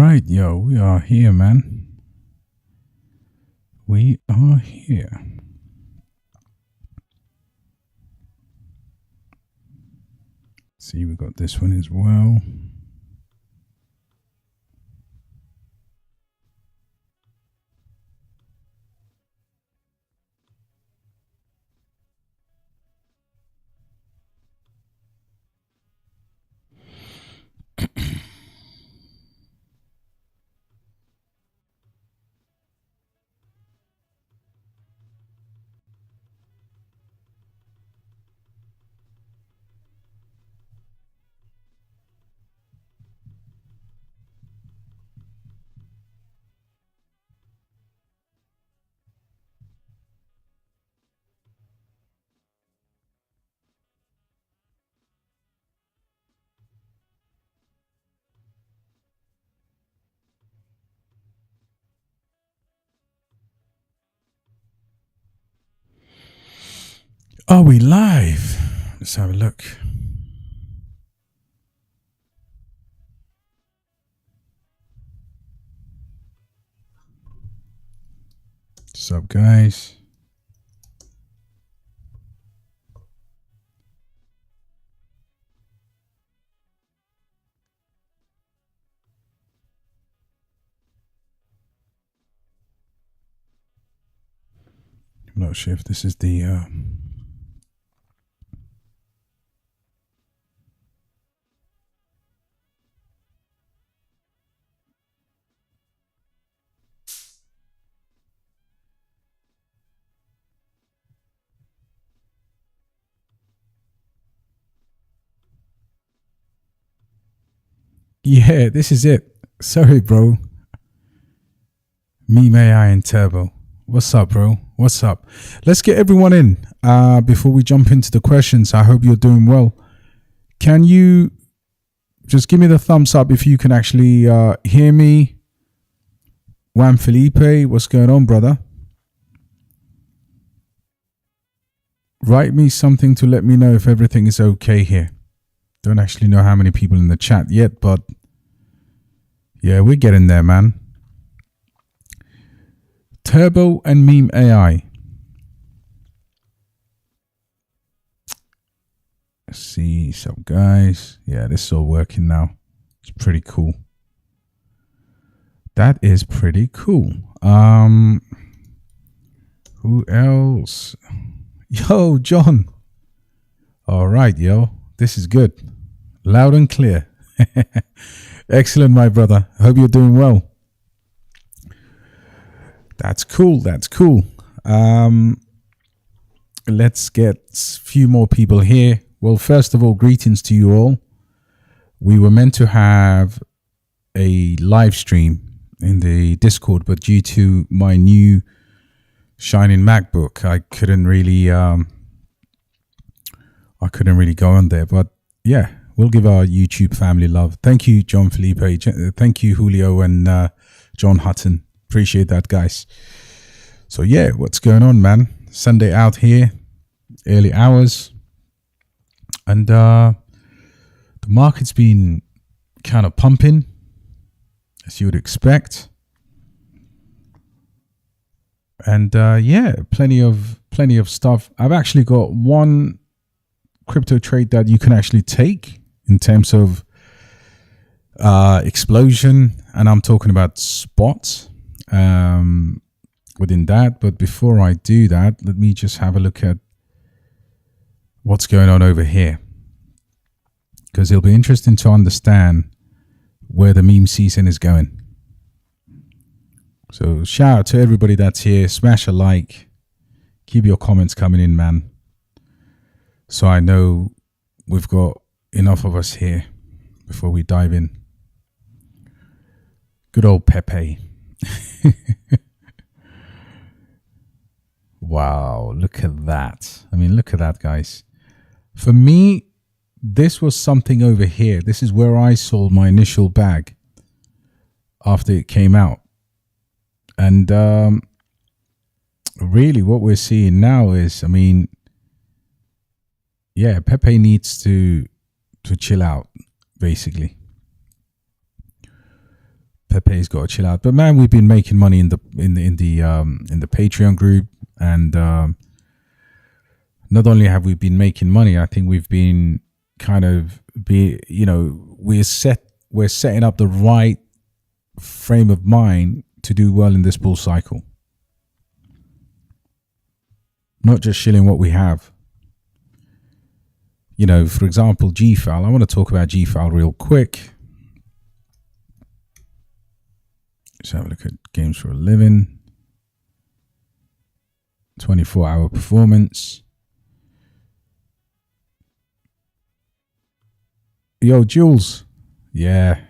right, yo, we are here, man. We are here. See, we got this one as well. Are we live? Let's have a look. What's up, guys? I'm not sure if this is the yeah, this is it. Sorry, bro. Meme AI and Turbo. What's up, bro? What's up? Let's get everyone in before we jump into the questions. I hope you're doing well. Can you just give me the thumbs up if you can actually hear me? Juan Felipe, what's going on, brother? Write me something to let me know if everything is okay here. Don't actually know how many people in the chat yet, but yeah, we're getting there, man. Turbo and Meme AI. Let's see some guys. Yeah, this is all working now. It's pretty cool. That is pretty cool. Who else? Yo, John. All right, yo. This is good. Loud and clear. Excellent, my brother. Hope you're doing well. That's cool. That's cool. Let's get a few more people here. Well, first of all, greetings to you all. We were meant to have a live stream in the Discord, but due to my new shining MacBook, I couldn't really go on there. But yeah, we'll give our YouTube family love. Thank you, John Felipe. Thank you, Julio and John Hutton. Appreciate that, guys. So yeah, what's going on, man? Sunday out here, early hours, and the market's been kind of pumping, as you would expect. And yeah, plenty of stuff. I've actually got one crypto trade that you can actually take in terms of explosion, and I'm talking about spots within that. But before I do that, let me just have a look at what's going on over here, because it'll be interesting to understand where the meme season is going. So shout out to everybody that's here. Smash a like, keep your comments coming in, man, so I know we've got enough of us here before we dive in. Good old Pepe. Wow, look at that. I mean, look at that, guys. For me, this was something over here. This is where I sold my initial bag after it came out. And really what we're seeing now is, I mean, yeah, Pepe needs to chill out, basically. Pepe's got to chill out. But man, we've been making money in the Patreon group, and not only have we been making money, I think we've been kind of we're setting up the right frame of mind to do well in this bull cycle. Not just shilling what we have. For example, Gfile. I want to talk about Gfile real quick. Let's have a look at games for a living. 24-hour performance. Yo, Jules. Yeah.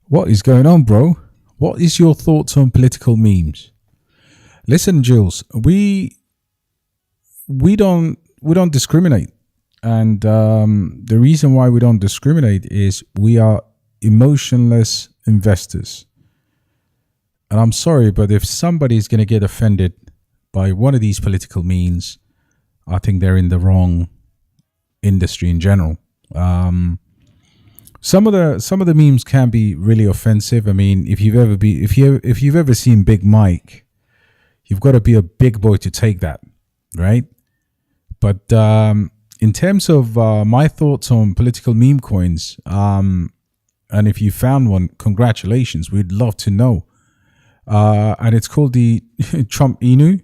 What is going on, bro? What is your thoughts on political memes? Listen, Jules, we don't discriminate. And the reason why we don't discriminate is we are emotionless investors. And I'm sorry, but if somebody's going to get offended by one of these political memes, I think they're in the wrong industry in general. Some of the memes can be really offensive. I mean, if you've ever seen Big Mike, you've got to be a big boy to take that, right? But in terms of my thoughts on political meme coins, and if you found one, congratulations. We'd love to know. And it's called the Trump Inu,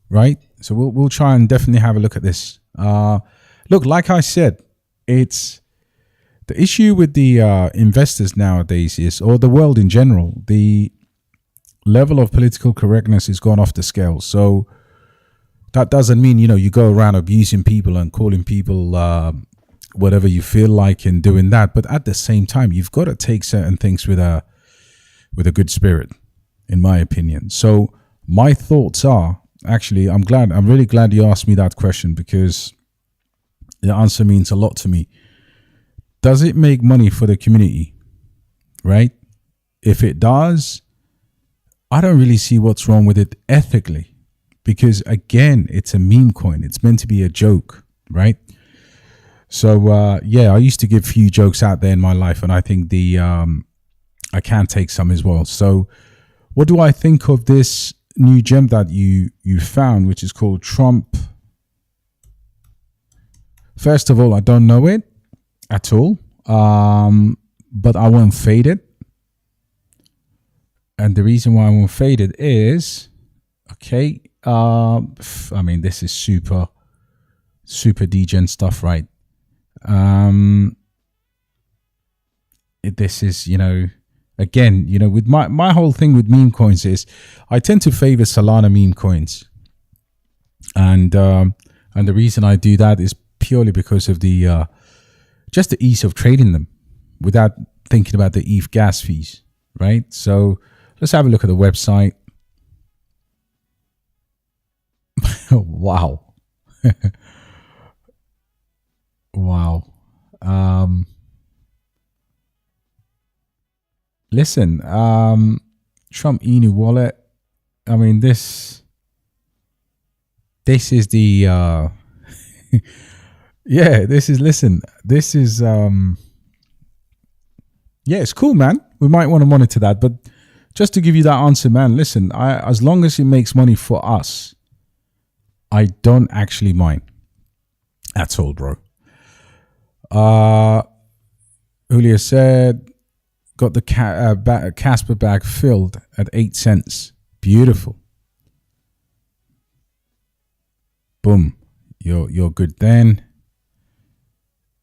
right? So we'll try and definitely have a look at this. Look, like I said, it's the issue with the investors nowadays is, or the world in general, the level of political correctness has gone off the scale. So that doesn't mean, you go around abusing people and calling people whatever you feel like and doing that. But at the same time, you've got to take certain things with a good spirit, in my opinion. So my thoughts are, actually, I'm really glad you asked me that question, because the answer means a lot to me. Does it make money for the community? Right? If it does, I don't really see what's wrong with it ethically, because again, it's a meme coin. It's meant to be a joke, right? So yeah, I used to give few jokes out there in my life, and I think I can take some as well. So what do I think of this new gem that you found, which is called Trump? First of all, I don't know it at all, but I won't fade it. And the reason why I won't fade it is, okay, I mean, this is super degen stuff, right? This is, again, with my whole thing with meme coins is I tend to favor Solana meme coins. And the reason I do that is purely because of the just the ease of trading them without thinking about the ETH gas fees, right? So let's have a look at the website. Wow. Wow. Listen, Trump Inu wallet. I mean, this is the yeah, this is yeah, it's cool, man. We might want to monitor that, but just to give you that answer, man, listen, as long as it makes money for us, I don't actually mind at all, bro. Julio said, got the Casper bag filled at 8 cents. Beautiful. Boom. You're good then.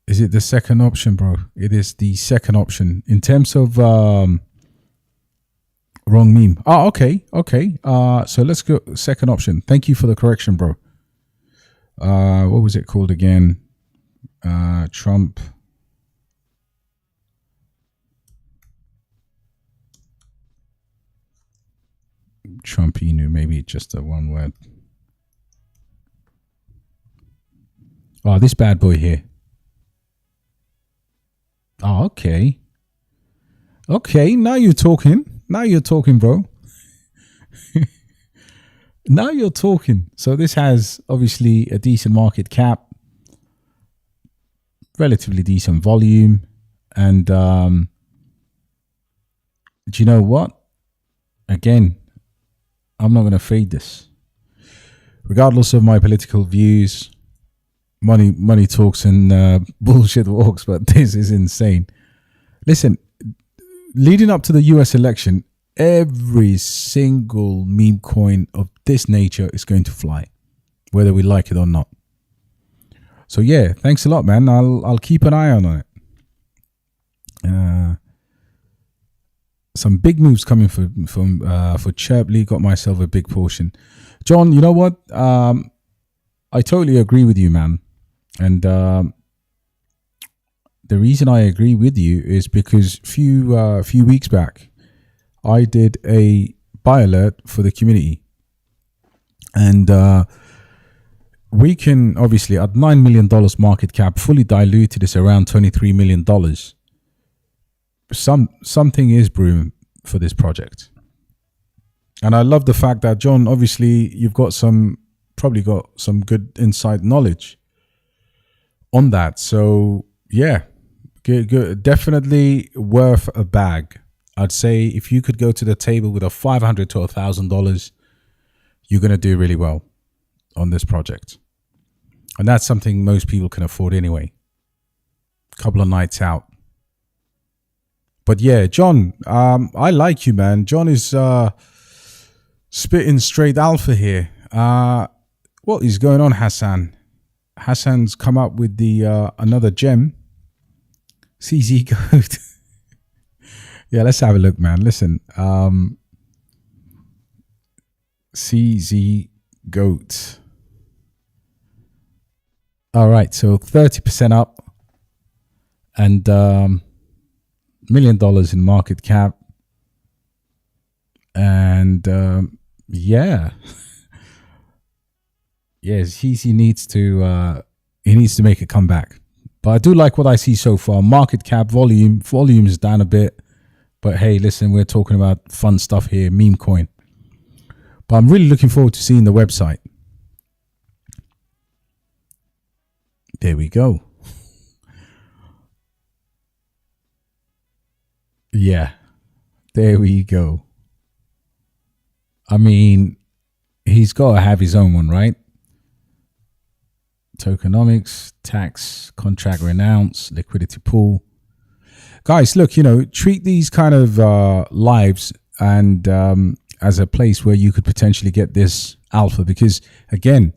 Is it the second option, bro? It is the second option. In terms of wrong meme. Oh, okay. So let's go second option. Thank you for the correction, bro. What was it called again? Trump Inu, maybe just a one word. Oh, this bad boy here. Oh, okay. Okay, now you're talking. Now you're talking, bro. Now you're talking. So this has obviously a decent market cap, relatively decent volume, and do you know what? Again, I'm not going to fade this. Regardless of my political views, money talks and bullshit walks, but this is insane. Listen, leading up to the US election, every single meme coin of this nature is going to fly, whether we like it or not. So yeah, thanks a lot, man. I'll keep an eye on it. Some big moves coming for Chirply. Got myself a big portion. John, you know what? I totally agree with you, man. And the reason I agree with you is because few weeks back, I did a buy alert for the community, and we can obviously at $9 million market cap, fully diluted, is around $23 million. Something is brewing for this project, and I love the fact that, John, obviously you've got probably got some good inside knowledge on that. So yeah, good, definitely worth a bag. I'd say if you could go to the table with a $500 to $1,000, you're going to do really well on this project, and that's something most people can afford anyway. A couple of nights out. But yeah, John, I like you, man. John is spitting straight alpha here. What is going on, Hassan? Hassan's come up with the another gem. CZ Goat. Yeah, let's have a look, man. Listen, CZ Goat. All right, so 30% up, and $1 million in market cap, and yeah, yes, he needs to make a comeback. But I do like what I see so far. Market cap, volume is down a bit, but hey, listen, we're talking about fun stuff here, meme coin. But I'm really looking forward to seeing the website. There we go. Yeah, there we go. I mean, he's got to have his own one, right? Tokenomics, tax, contract renounce, liquidity pool. Guys, look, treat these kind of lives and as a place where you could potentially get this alpha, because again,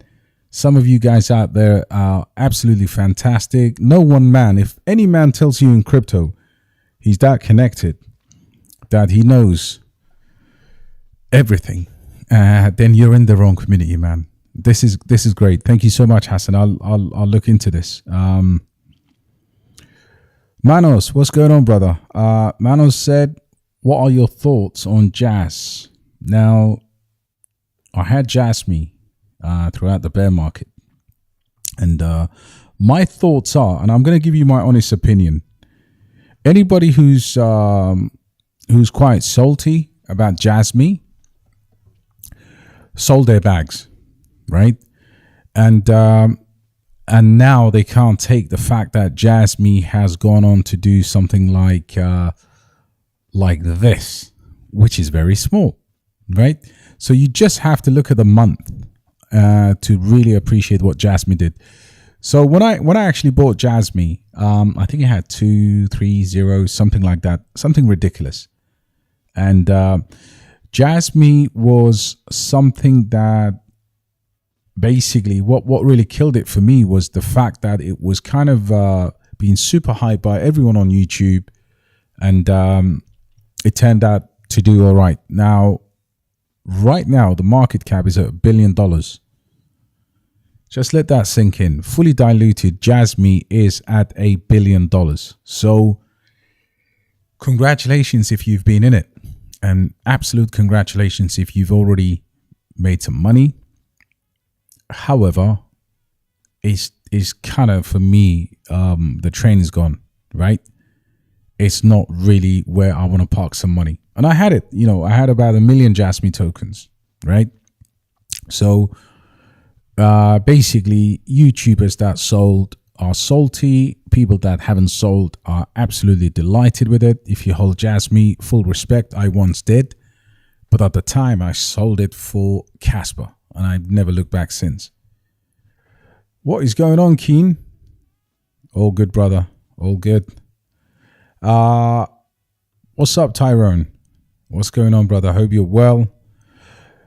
some of you guys out there are absolutely fantastic. No one man, if any man tells you in crypto he's that connected, that he knows everything, then you're in the wrong community, man. This is great. Thank you so much, Hassan. I'll look into this. Manos, what's going on, brother? Manos said, what are your thoughts on Jazz? Now, I had Jasmy throughout the bear market, and my thoughts are, and I'm going to give you my honest opinion. Anybody who's quite salty about Jasmy sold their bags, right? And now they can't take the fact that Jasmy has gone on to do something like this, which is very small, right? So you just have to look at the month to really appreciate what Jasmy did. So when I actually bought Jasmy, I think it had 230, something like that, something ridiculous. And Jasmy was something that basically what really killed it for me was the fact that it was kind of being super hyped by everyone on YouTube, and it turned out to do all right. Now, right now, the market cap is at $1 billion. Just let that sink in. Fully diluted, Jasmy is at $1 billion. So congratulations if you've been in it, and absolute congratulations if you've already made some money. However, it's kind of, for me, the train is gone, right? It's not really where I want to park some money. And I had it, I had about 1 million Jasmy tokens, right? So basically, YouTubers that sold are salty. People that haven't sold are absolutely delighted with it. If you hold Jasmy, full respect, I once did. But at the time, I sold it for Casper, and I've never looked back since. What is going on, Keen? All good, brother. All good. What's up, Tyrone? What's going on, brother? Hope you're well.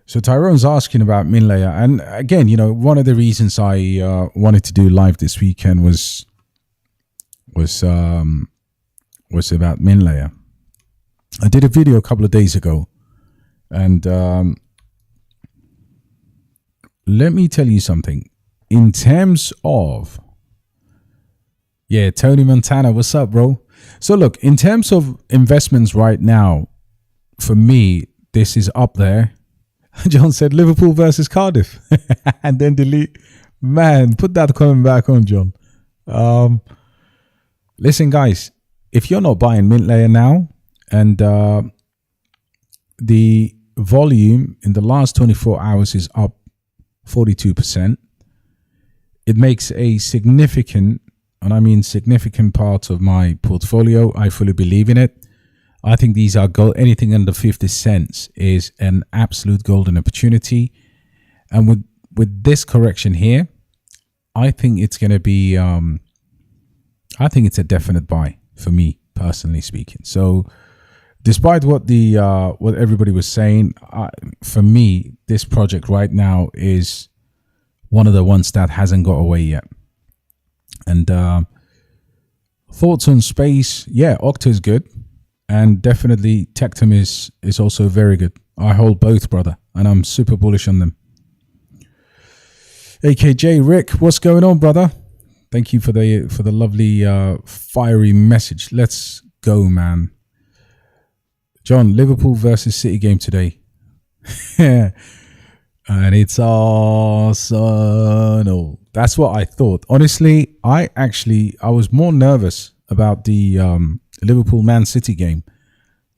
So Tyrone's asking about Mintlayer. And again, you know, one of the reasons I wanted to do live this weekend was about Mintlayer. I did a video a couple of days ago. And let me tell you something. In terms of... Yeah, Tony Montana, what's up, bro? So look, in terms of investments right now, for me, this is up there. John said Liverpool versus Cardiff. And then delete. Man, put that comment back on, John. Listen, guys, if you're not buying Mintlayer now, and the volume in the last 24 hours is up 42%, it makes a significant, and I mean significant, part of my portfolio. I fully believe in it. I think these are gold. Anything under 50 cents is an absolute golden opportunity. And with this correction here, I think it's going to be, I think it's a definite buy for me, personally speaking. So despite what what everybody was saying, for me, this project right now is one of the ones that hasn't got away yet. And thoughts on space? Yeah, Octa is good, and definitely Tectum is also very good. I hold both, brother, and I'm super bullish on them. AKJ Rick, what's going on, brother? Thank you for the lovely fiery message. Let's go, man. John, Liverpool versus City game today. And it's Arsenal. That's what I thought. Honestly, I was more nervous about the Liverpool Man City game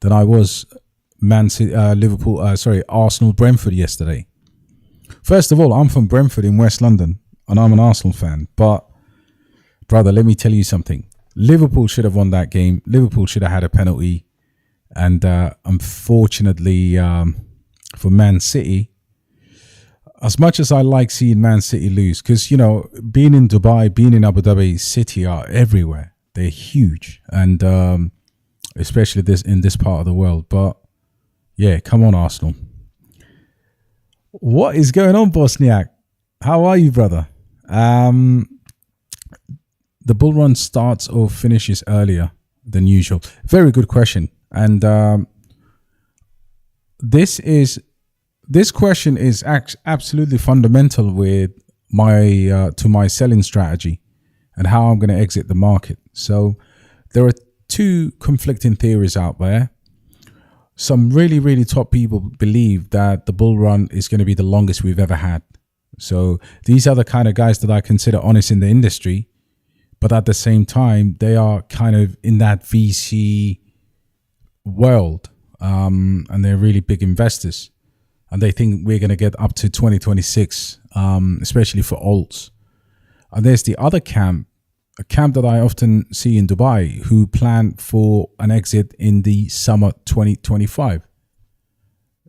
than I was Arsenal Brentford yesterday. First of all, I'm from Brentford in West London, and I'm an Arsenal fan. But brother, let me tell you something. Liverpool should have won that game. Liverpool should have had a penalty. And unfortunately for Man City, as much as I like seeing Man City lose, because, you know, being in Dubai, being in Abu Dhabi, City are everywhere. They're huge. And especially in this part of the world. But yeah, come on, Arsenal. What is going on, Bosniak? How are you, brother? The bull run starts or finishes earlier than usual. Very good question. And this question is absolutely fundamental with my selling strategy and how I'm going to exit the market. So there are two conflicting theories out there. Some really, really top people believe that the bull run is going to be the longest we've ever had. So these are the kind of guys that I consider honest in the industry, but at the same time, they are kind of in that VC world, and they're really big investors, and they think we're going to get up to 2026, especially for alts. And there's the other camp, a camp that I often see in Dubai, who plan for an exit in the summer 2025.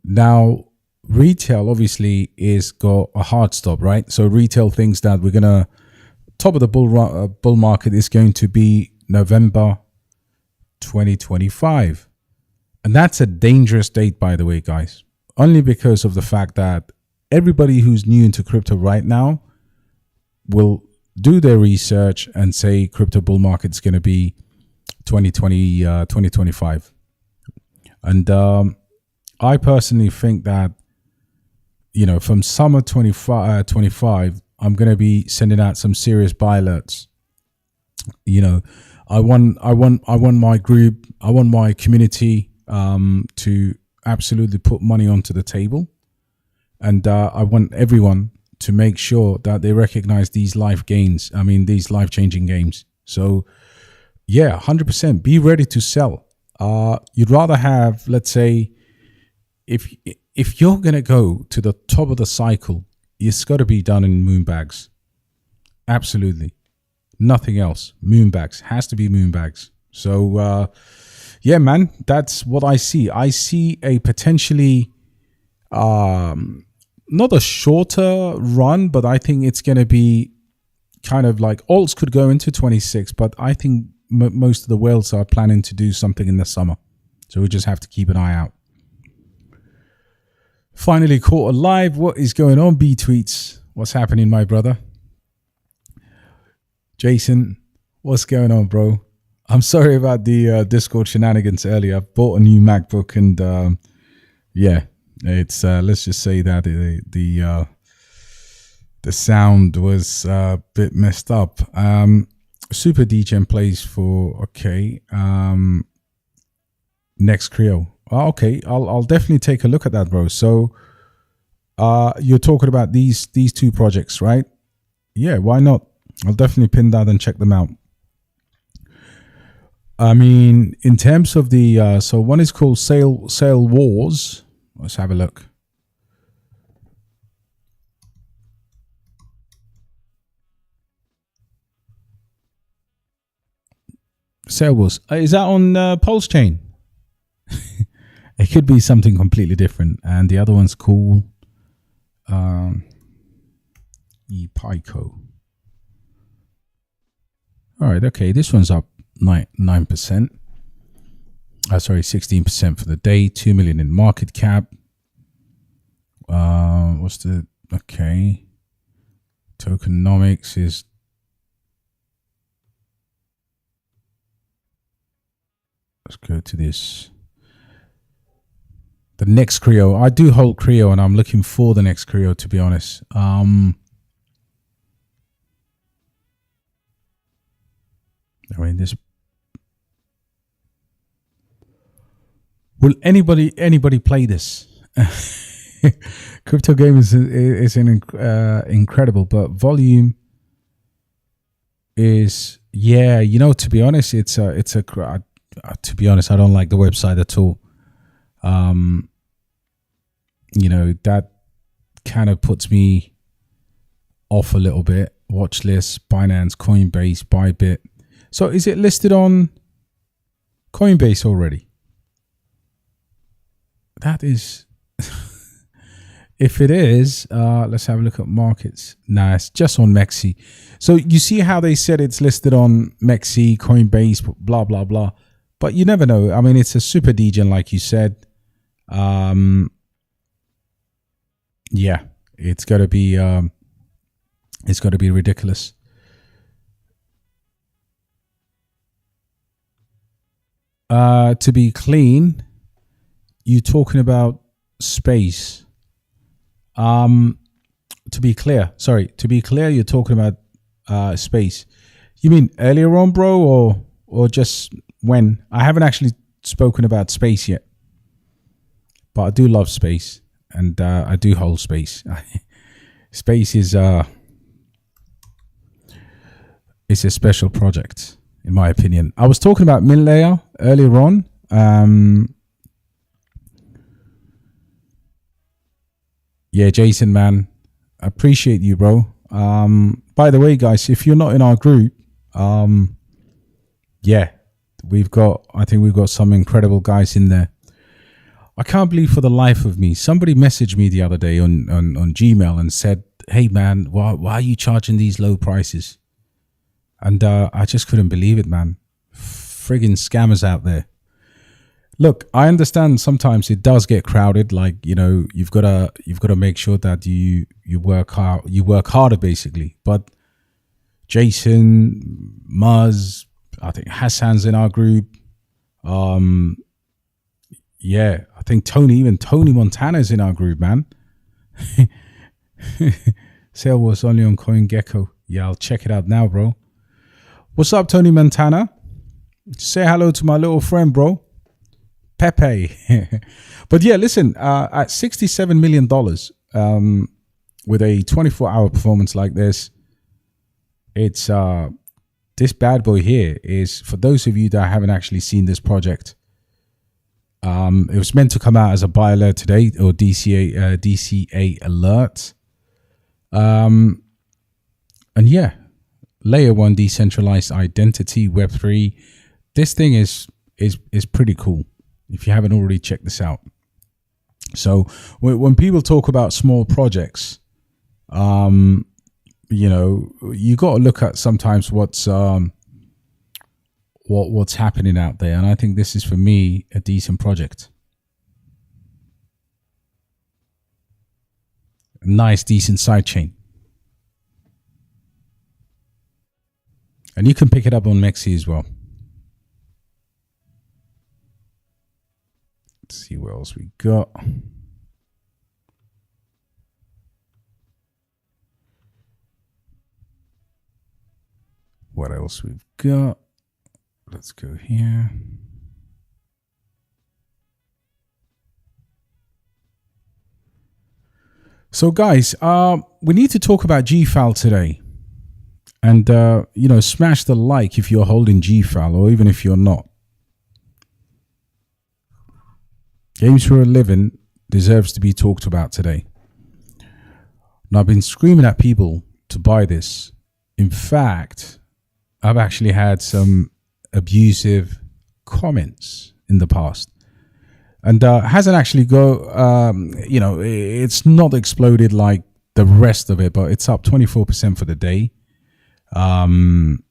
Now, retail obviously is got a hard stop, right? So retail thinks that we're going to, top of the bull market is going to be November 2025. And that's a dangerous date, by the way, guys, only because of the fact that everybody who's new into crypto right now will do their research and say crypto bull market's going to be 2025. And I personally think that, you know, from summer 25, I'm going to be sending out some serious buy alerts. You know, I want my group, I want my community to absolutely put money onto the table. And I want everyone to make sure that they recognize these these life-changing games. So yeah, 100%, be ready to sell. You'd rather have, let's say, if you're going to go to the top of the cycle, it's got to be done in moon bags. Absolutely. Nothing else. Moonbags. Has to be moonbags. So, yeah, man, that's what I see. I see a potentially, not a shorter run, but I think it's going to be kind of like alts could go into 26, but I think most of the whales are planning to do something in the summer. So we just have to keep an eye out. Finally caught alive. What is going on, B Tweets? What's happening, my brother? Jason, what's going on, bro? I'm sorry about the Discord shenanigans earlier. I've bought a new MacBook and yeah, it's let's just say that the sound was a bit messed up. Super DGen plays for okay. Next Creo. Oh, okay, I'll definitely take a look at that, bro. So you're talking about these two projects, right? Yeah, why not? I'll definitely pin that and check them out. I mean, in terms of the so one is called Sale Wars. Let's have a look. Sale Wars. Is that on Pulse Chain? It could be something completely different. And the other one's called ePico. All right, okay, this one's up 9%. Sorry, 16% for the day. 2 million in market cap. What's the okay? Tokenomics is let's go to this. The next Creo. I do hold Creo, and I'm looking for the next Creo, to be honest. I mean, this. Will anybody play this? Crypto game is incredible, but volume is you know, to be honest, to be honest, I don't like the website at all. You know, that kind of puts me off a little bit. Watch list, Binance, Coinbase, Bybit. So is it listed on Coinbase already? That is, if it is, let's have a look at markets. Nah, it's just on MEXC. So you see how they said it's listed on MEXC, Coinbase, blah, blah, blah. But you never know. I mean, it's a super degen, like you said. Yeah, it's got to be ridiculous. To be clean, you talking about space. To be clear, you're talking about space. You mean earlier on, bro, or just when? I haven't actually spoken about space yet, but I do love space, and I do hold space. Space is it's a special project, in my opinion. I was talking about Mintlayer earlier on. Yeah, Jason, man, I appreciate you, bro. By the way, guys, if you're not in our group, yeah, I think we've got some incredible guys in there. I can't believe for the life of me, somebody messaged me the other day on Gmail and said, hey, man, why are you charging these low prices? And I just couldn't believe it, man. Friggin' scammers out there. Look, I understand sometimes it does get crowded. Like, you know, you've got to make sure that you work harder, basically. But Jason, Muzz, I think Hassan's in our group. Yeah, I think Tony Montana's in our group, man. Sale was only on CoinGecko. Yeah, I'll check it out now, bro. What's up, Tony Montana? Say hello to my little friend, bro. Pepe. But yeah, listen, at $67 million with a 24-hour performance like this, it's this bad boy here is, for those of you that haven't actually seen this project, it was meant to come out as a buy alert today, or DCA alert. And yeah, layer 1 decentralized identity, Web3. This thing is pretty cool if you haven't already checked this out. So when people talk about small projects, you know, you got to look at sometimes what's happening out there. And I think this is, for me, a decent project. A nice, decent sidechain. And you can pick it up on MEXC as well. Let's see what else we got. What else we've got? Let's go here. So guys, we need to talk about Gfile today. And, you know, smash the like if you're holding Gfile, or even if you're not. Games for a living deserves to be talked about today. And I've been screaming at people to buy this. In fact, I've actually had some abusive comments in the past. And hasn't actually you know, it's not exploded like the rest of it, but it's up 24% for the day. And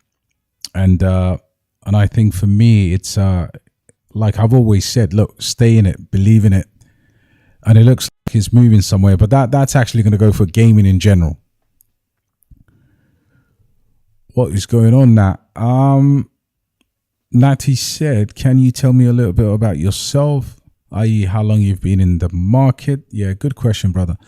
I think for me, it's like I've always said, look, stay in it, believe in it. And it looks like it's moving somewhere, but that's actually going to go for gaming in general. What is going on, Nat? Natty said, can you tell me a little bit about yourself, i.e. how long you've been in the market? Yeah, good question, brother.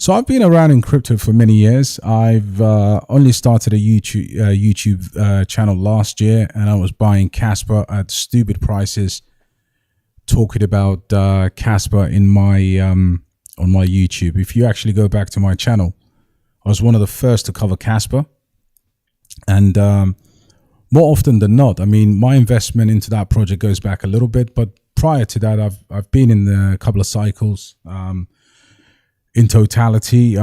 So I've been around in crypto for many years. I've only started a YouTube channel last year, and I was buying Casper at stupid prices, talking about Casper in my on my YouTube. If you actually go back to my channel, I was one of the first to cover Casper. And more often than not, I mean, my investment into that project goes back a little bit, but prior to that, I've been in a couple of cycles. In totality,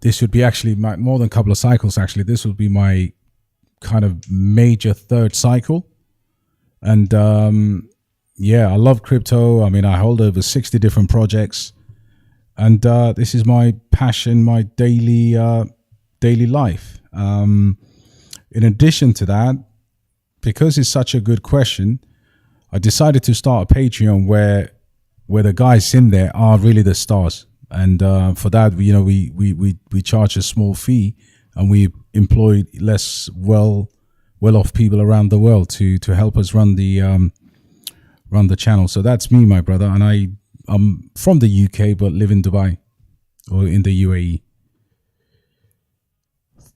this would be actually more than a couple of cycles. Actually, this will be my kind of major third cycle. And yeah, I love crypto. I mean, I hold over 60 different projects, and this is my passion, my daily life. In addition to that, because it's such a good question, I decided to start a Patreon where the guys in there are really the stars. And for that, you know, we charge a small fee, and we employ less well-off people around the world to help us run the channel. So that's me, my brother, and I'm from the UK but live in Dubai, or in the UAE.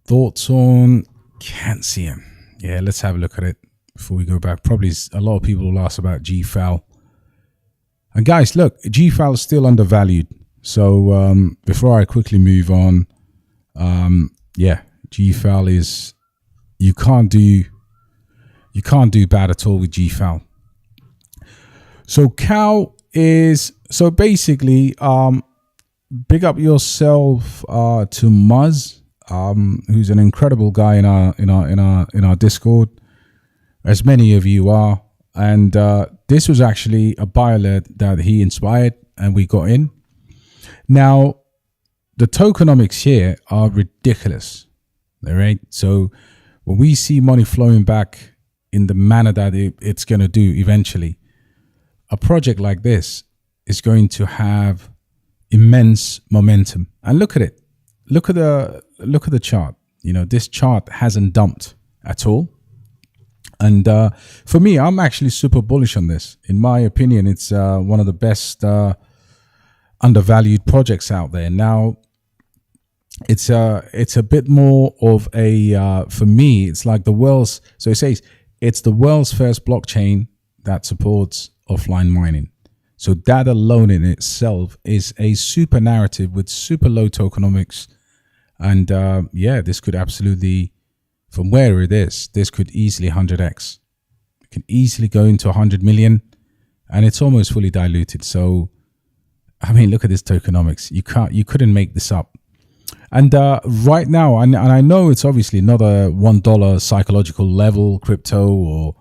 Thoughts on Cansium? Yeah, let's have a look at it before we go back. Probably a lot of people will ask about Gfile. And guys, look, Gfile is still undervalued. So before I quickly move on, yeah, Gfile is, you can't do bad at all with Gfile. So Cow is, so basically, big up yourself to Muzz, who's an incredible guy in our Discord, as many of you are. And this was actually a buy alert that he inspired, and we got in. Now, the tokenomics here are ridiculous, all right? So when we see money flowing back in the manner that it's going to do eventually, a project like this is going to have immense momentum. And look at it. Look at the chart. You know, this chart hasn't dumped at all. And for me, I'm actually super bullish on this. In my opinion, it's one of the best undervalued projects out there. Now, it's a bit more of a for me, it's like the world's, so it says it's the world's first blockchain that supports offline mining. So that alone in itself is a super narrative with super low tokenomics. And yeah, this could absolutely, from where it is, this could easily 100x. It can easily go into 100 million, and it's almost fully diluted. So I mean, look at this tokenomics. You couldn't make this up. And right now, and I know it's obviously not a $1 psychological level crypto,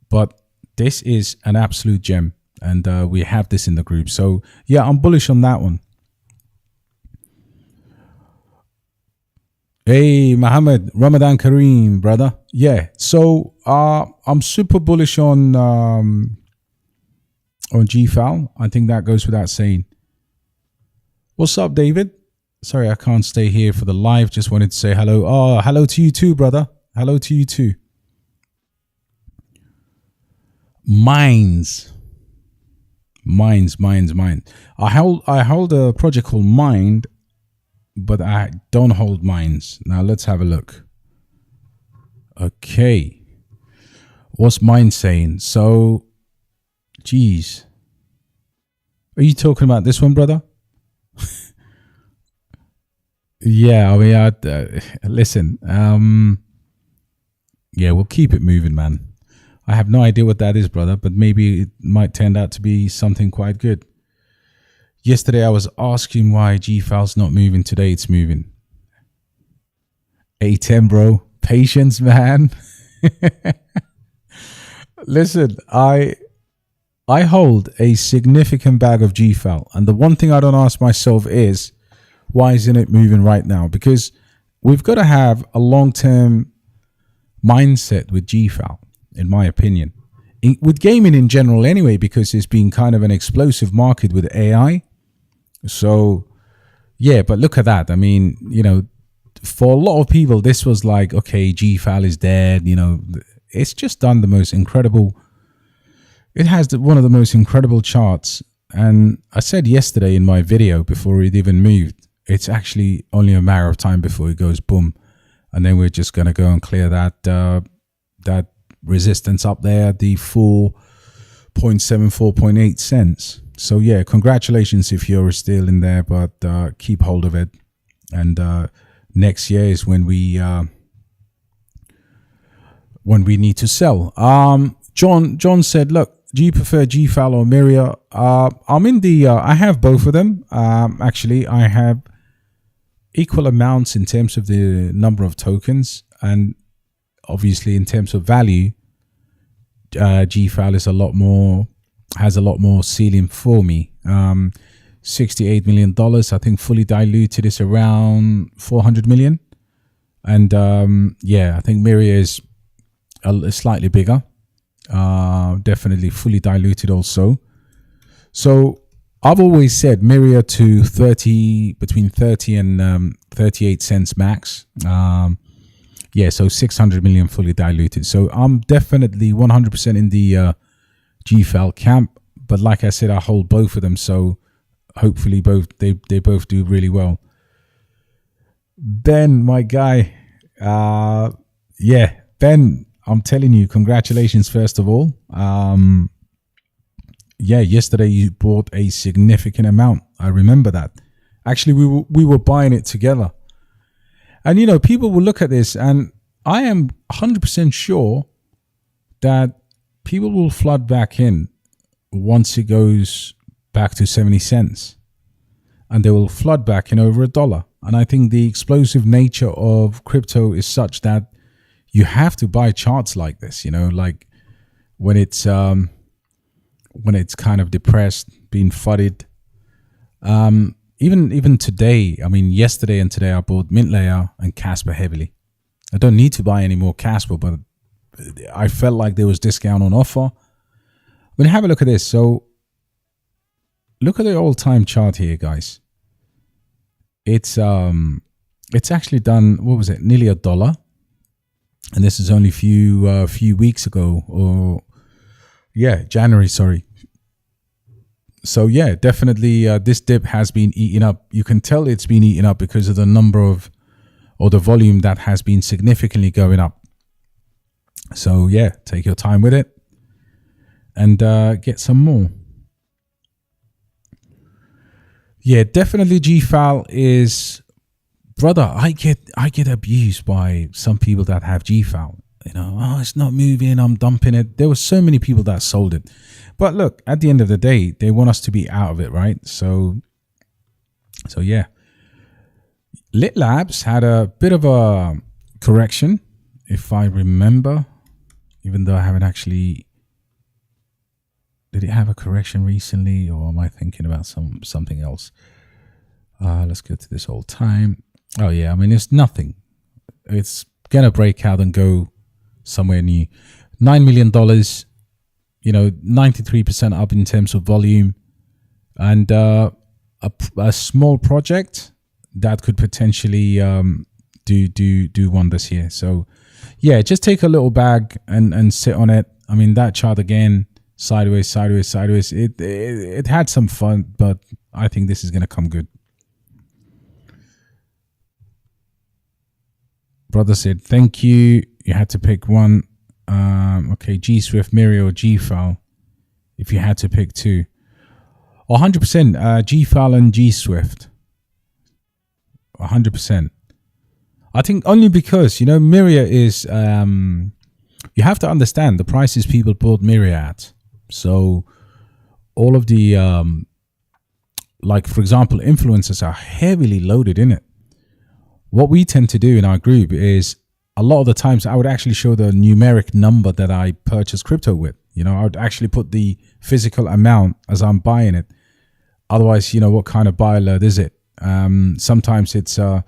but this is an absolute gem, and we have this in the group. So yeah, I'm bullish on that one. Hey, Mohammed, Ramadan Kareem, brother. Yeah, so I'm super bullish on Gfile. I think that goes without saying. What's up, David? Sorry, I can't stay here for the live. Just wanted to say hello. Oh, hello to you too, brother. Hello to you too. Mines. I hold a project called Mind, but I don't hold mines. Now let's have a look. Okay. What's Mind saying? So, geez. Are you talking about this one, brother? Yeah, I mean, listen. Yeah, we'll keep it moving, man. I have no idea what that is, brother, but maybe it might turn out to be something quite good. Yesterday, I was asking why Gfile's not moving. Today, it's moving. A10, bro. Patience, man. Listen, I hold a significant bag of Gfile, and the one thing I don't ask myself is, why isn't it moving right now? Because we've got to have a long-term mindset with Gfile, in my opinion. With gaming in general anyway, because it's been kind of an explosive market with AI. So, yeah, but look at that. I mean, you know, for a lot of people, this was like, okay, Gfile is dead. You know, it's just done the most incredible. It has one of the most incredible charts. And I said yesterday in my video before it even moved, it's actually only a matter of time before it goes boom. And then we're just going to go and clear that that resistance up there, the 4.74.8 cents. So yeah, congratulations if you're still in there, but keep hold of it. And next year is when we need to sell. John said, look, do you prefer Gfile or Myro? I'm in the I have both of them. Actually, I have equal amounts in terms of the number of tokens, and obviously in terms of value, Gfile is has a lot more ceiling for me. $68 million, I think fully diluted is around 400 million. And yeah, I think Myro is slightly bigger, definitely fully diluted also. So I've always said Myro to between 30 and 38 cents max. Yeah, so 600 million fully diluted. So I'm definitely 100% in the Gfile camp. But like I said, I hold both of them. So hopefully they both do really well. Ben, my guy. Yeah, Ben, I'm telling you, congratulations, first of all. Yeah, yesterday you bought a significant amount. I remember that. Actually, we were buying it together. And, you know, people will look at this, and I am 100% sure that people will flood back in once it goes back to 70 cents. And they will flood back in over $1. And I think the explosive nature of crypto is such that you have to buy charts like this, you know, like when it's kind of depressed, being flooded. Even today, I mean, yesterday and today I bought Mintlayer and Casper heavily. I don't need to buy any more Casper, but I felt like there was discount on offer. But have a look at this. So look at the all-time chart here, guys. It's actually done, what was it, nearly $1. And this is only a few weeks ago, or yeah, January, sorry. So yeah, definitely this dip has been eaten up. You can tell it's been eaten up because of the number of, or the volume that has been significantly going up. So yeah, take your time with it and get some more. Yeah, definitely Gfile is, brother, I get abused by some people that have Gfile. You know, oh, it's not moving, I'm dumping it. There were so many people that sold it. But look, at the end of the day, they want us to be out of it, right? So yeah. Lit Labs had a bit of a correction, if I remember, even though I haven't actually. Did it have a correction recently, or am I thinking about something else? Let's go to this old time. Oh yeah, I mean, it's nothing. It's gonna break out and go somewhere new. $9 million, 93% up in terms of volume, and a small project that could potentially do wonders here. So yeah, just take a little bag and sit on it. I mean, that chart again, sideways. It had some fun, but I think this is going to come good. Brother said, thank you. You had to pick one. Okay, G Swift, myro, or Gfile. If you had to pick two. 100% Gfile and G Swift. 100%. I think only because, myro is, you have to understand the prices people bought myro at. So all of the, like, for example, influencers are heavily loaded in it. What we tend to do in our group is a lot of the times I would actually show the numeric number that I purchase crypto with. I would actually put the physical amount as I'm buying it. Otherwise, what kind of buy alert is it? Sometimes it's the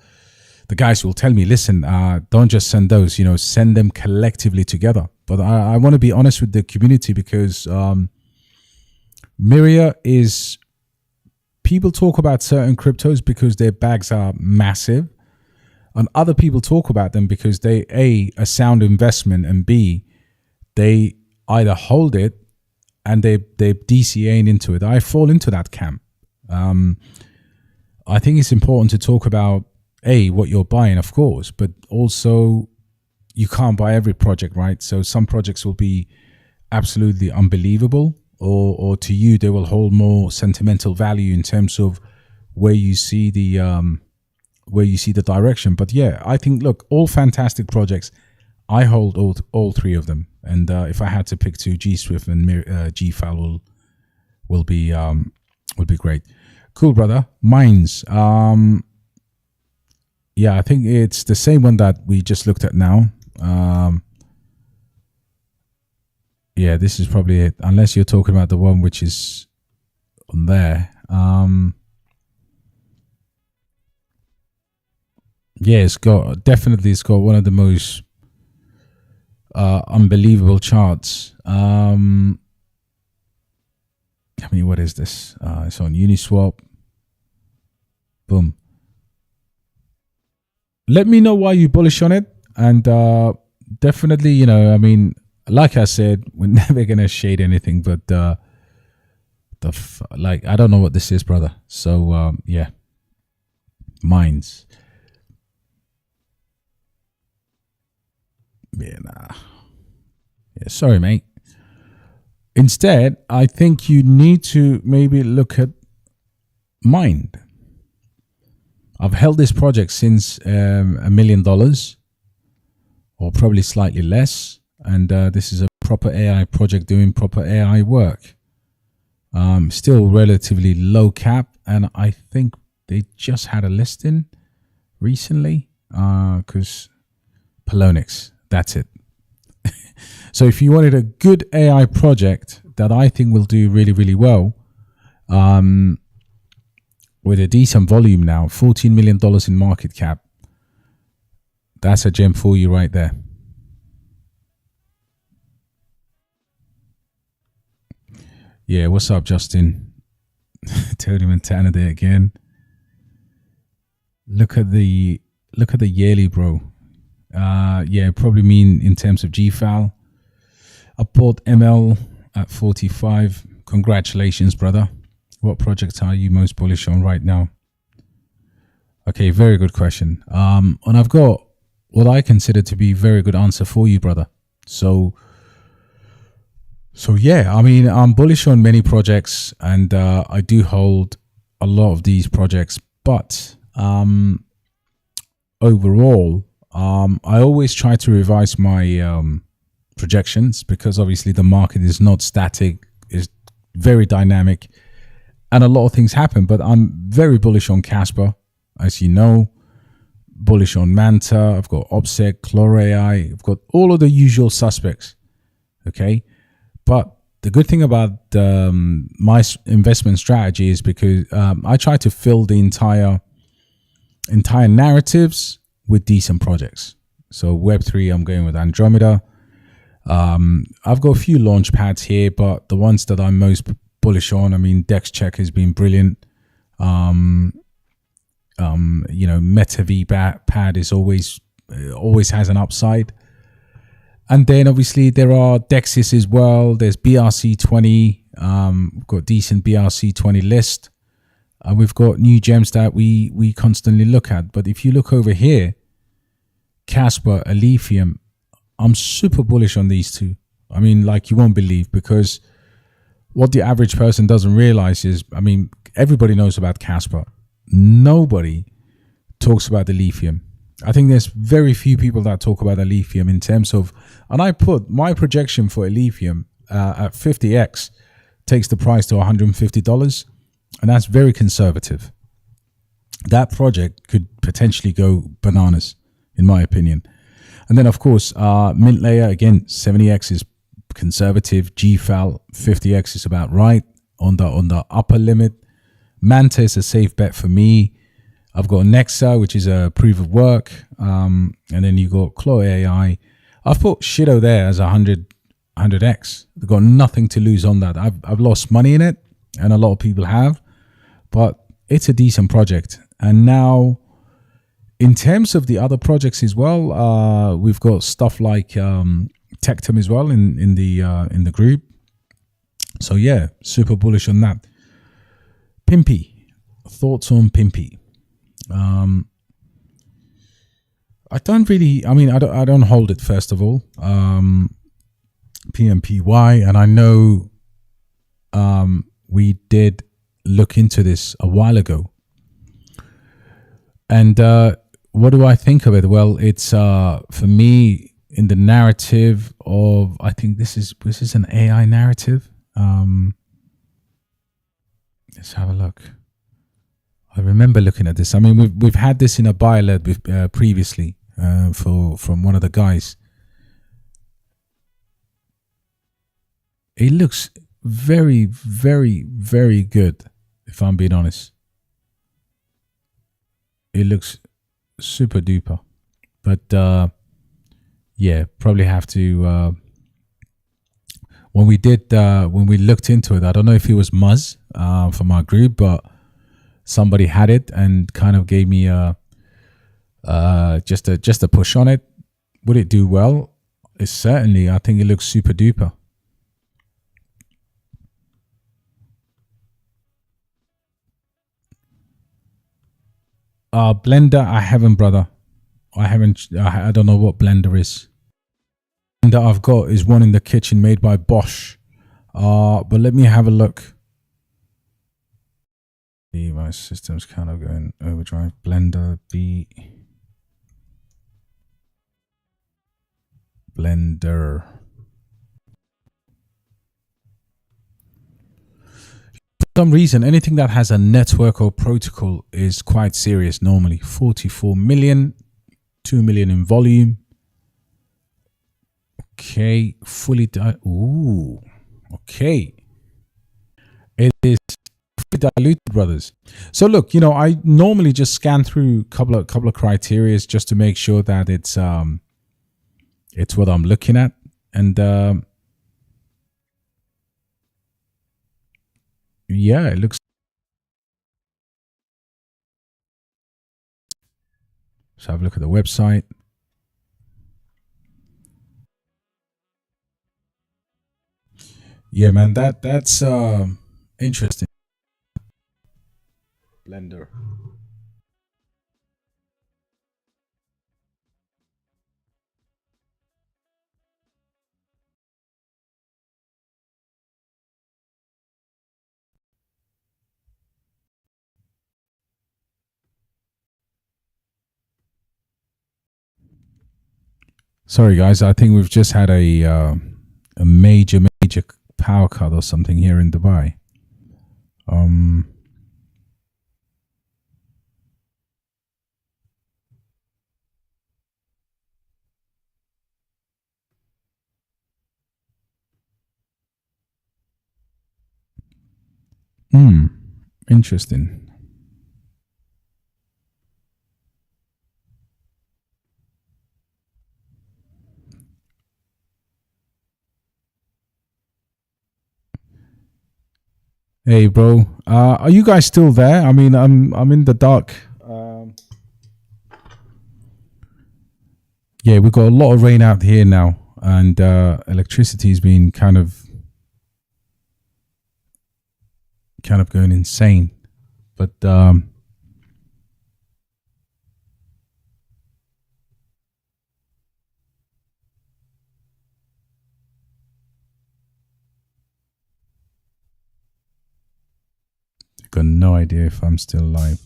guys will tell me, listen, don't just send those, send them collectively together. But I want to be honest with the community because myro is, people talk about certain cryptos because their bags are massive. And other people talk about them because they, A, a sound investment, and B, they either hold it and they're DCAing into it. I fall into that camp. I think it's important to talk about, A, what you're buying, of course, but also you can't buy every project, right? So some projects will be absolutely unbelievable, or to you, they will hold more sentimental value in terms of where you see the direction. But yeah, I think, look, all fantastic projects. I hold all three of them, and if I had to pick two, G Swift and Gfile will be great. Cool, brother. Mines. Yeah, I think it's the same one that we just looked at now. Yeah, this is probably it, unless you're talking about the one which is on there. Yeah, it's got one of the most unbelievable charts. I mean, what is this? It's on Uniswap. Boom. Let me know why you're bullish on it, and definitely, I mean, like I said, we're never gonna shade anything, but like, I don't know what this is, brother. So yeah, mines. Yeah, nah. Yeah, sorry, mate. Instead, I think you need to maybe look at Mind. I've held this project since $1 million, or probably slightly less. And this is a proper AI project doing proper AI work. Still relatively low cap. And I think they just had a listing recently because Polonix. That's it. So if you wanted a good AI project that I think will do really, really well, with a decent volume now, $14 million in market cap, that's a gem for you right there. Yeah, what's up, Justin? Tony Montana there again. Look at the yearly, bro. Yeah, probably mean in terms of Gfile. I bought ML at 45. Congratulations, brother. What projects are you most bullish on right now? Okay, very good question. And I've got what I consider to be a very good answer for you, brother. So yeah, I mean, I'm bullish on many projects, and I do hold a lot of these projects, but overall, I always try to revise my projections, because obviously the market is not static, it's very dynamic, and a lot of things happen. But I'm very bullish on Casper, as you know. bullish on Manta. I've got Obsec, ChlorAI. I've got all of the usual suspects. Okay, but the good thing about my investment strategy is because I try to fill the entire narratives with decent projects. So Web3, I'm going with Andromeda. I've got a few launch pads here, but the ones that I'm most bullish on, I mean, DexCheck has been brilliant. You know, MetaV pad is always has an upside. And then obviously there are Dexis as well. There's BRC20. We've got decent BRC20 list. And we've got new gems that we constantly look at. But if you look over here, Casper, Alium, I'm super bullish on these two. I mean, like you won't believe, because what the average person doesn't realize is, I mean, everybody knows about Casper. Nobody talks about the lithium. I think there's very few people that talk about the lithium in terms of, and I put my projection for a lithium at 50x takes the price to $150, and that's very conservative. That project could potentially go bananas, in my opinion. And then of course, Mintlayer, again, 70x is conservative. Gfile, 50x is about right on the upper limit. Manta is a safe bet for me. I've got Nexa, which is a proof of work. And then you got ChlorAI. I've put Shido there as 100x. They've got nothing to lose on that. I've lost money in it, and a lot of people have, but it's a decent project. And now, in terms of the other projects as well, we've got stuff like Tectum as well in the group. So yeah, super bullish on that. Pimpy, thoughts on Pimpy? I don't really. I mean, I don't hold it, first of all. PMPY, and I know we did look into this a while ago. And what do I think of it? Well, it's for me, in the narrative of, I think this is an AI narrative. Let's have a look. I remember looking at this. I mean, we've had this in a buy alert previously from one of the guys. It looks very, very, very good, if I'm being honest. It looks super duper. But yeah, probably have to when we looked into it, I don't know if it was Muzz from our group, but somebody had it and kind of gave me just a push on it. Would it do well? It's certainly, I think it looks super duper. Blender, I haven't, brother. I don't know what Blender is. Blender I've got is one in the kitchen made by Bosch. But let me have a look. My system's kind of going overdrive. Blender B. Blender. For some reason, anything that has a network or protocol is quite serious normally. 44 million, 2 million in volume. Okay, ooh, okay. It is diluted, brothers. So look, you know, I normally just scan through a couple of criteria just to make sure that it's what I'm looking at. And yeah, it looks. Let's have a look at the website. Yeah, man, that's interesting. Blender. Sorry, guys. I think we've just had a major power cut or something here in Dubai. Interesting. Hey, bro. Are you guys still there? I mean, I'm in the dark. Yeah, we've got a lot of rain out here now, and electricity's been kind of going insane. But got no idea if I'm still live.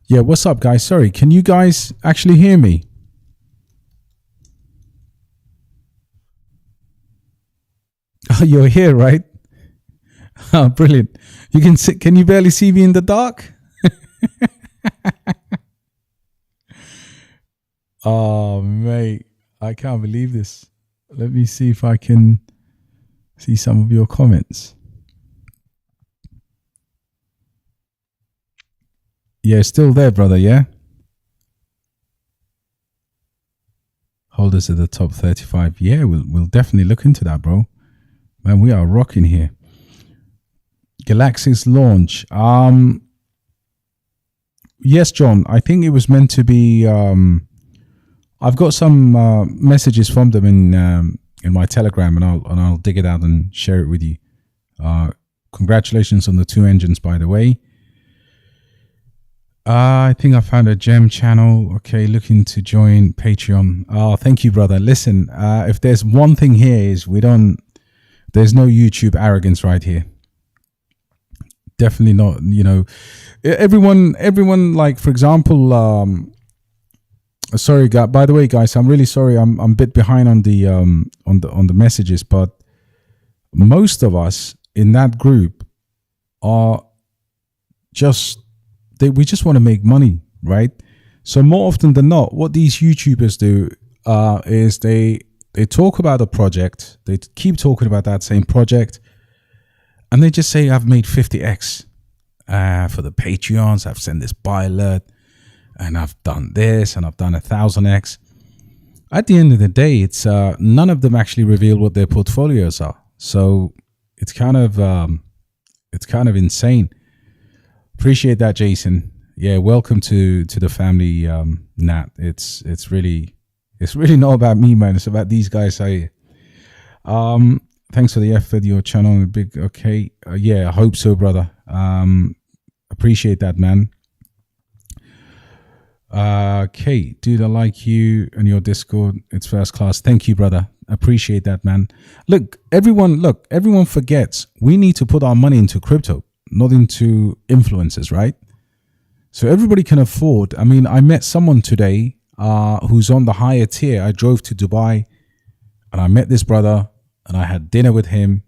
Yeah, what's up, guys? Sorry, can you guys actually hear me? Oh, you're here, right? Oh, brilliant. You can see, can you barely see me in the dark? Oh, mate, I can't believe this. Let me see if I can see some of your comments. Yeah, still there, brother, yeah? Holders at the top 35. Yeah, we'll definitely look into that, bro. Man, we are rocking here. Galaxy's launch. Yes, John, I think it was meant to be I've got some messages from them in my Telegram, and I'll dig it out and share it with you. Congratulations on the 2 engines, by the way. I think I found a gem channel. Okay, looking to join Patreon. Oh, thank you, brother. Listen, if there's one thing here is there's no YouTube arrogance right here. Definitely not. You know, everyone like, for example, sorry, guys. By the way, guys, I'm really sorry. I'm a bit behind on the messages, but most of us in that group are just we just want to make money, right? So more often than not, what these YouTubers do is they talk about a project, they keep talking about that same project, and they just say, I've made 50x for the Patreons, I've sent this buy alert, and I've done this, and I've done 1000x. At the end of the day, it's none of them actually reveal what their portfolios are. So it's kind of insane. Appreciate that, Jason. Yeah, welcome to the family, Nat. It's really not about me, man. It's about these guys. Thanks for the effort, your channel. Big okay. Yeah, I hope so, brother. Appreciate that, man. Okay, dude, I like you and your Discord. It's first class. Thank you, brother. Appreciate that, man. Look, everyone forgets we need to put our money into crypto, not into influencers, right? So everybody can afford. I mean, I met someone today who's on the higher tier. I drove to Dubai and I met this brother and I had dinner with him,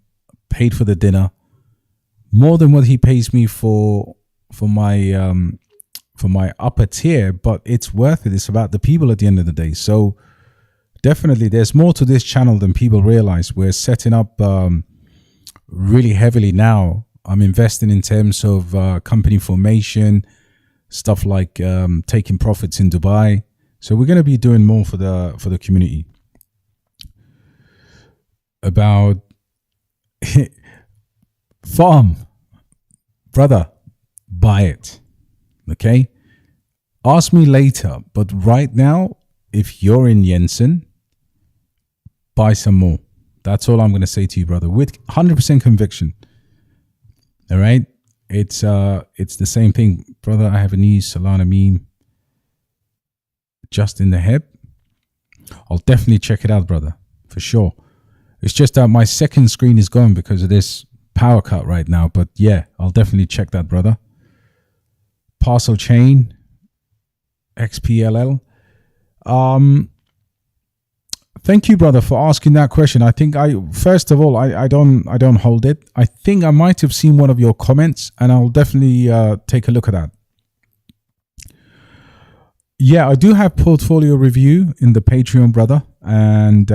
paid for the dinner, more than what he pays me for my upper tier, but it's worth it. It's about the people at the end of the day. So definitely there's more to this channel than people realize. We're setting up really heavily now. I'm investing in terms of company formation, stuff like taking profits in Dubai. So we're going to be doing more for the community. About farm, brother, buy it. Okay, ask me later, but right now, if you're in Jensen, buy some more. That's all I'm going to say to you, brother, with 100% conviction. All right, it's the same thing, brother. I have a new Solana meme just in the hip. I'll definitely check it out, brother, for sure. It's just that my second screen is gone because of this power cut right now. But yeah, I'll definitely check that, brother. Parcel chain, XPLL. Thank you, brother, for asking that question. I think first of all, I don't hold it. I think I might have seen one of your comments, and I'll definitely take a look at that. Yeah, I do have portfolio review in the Patreon, brother, and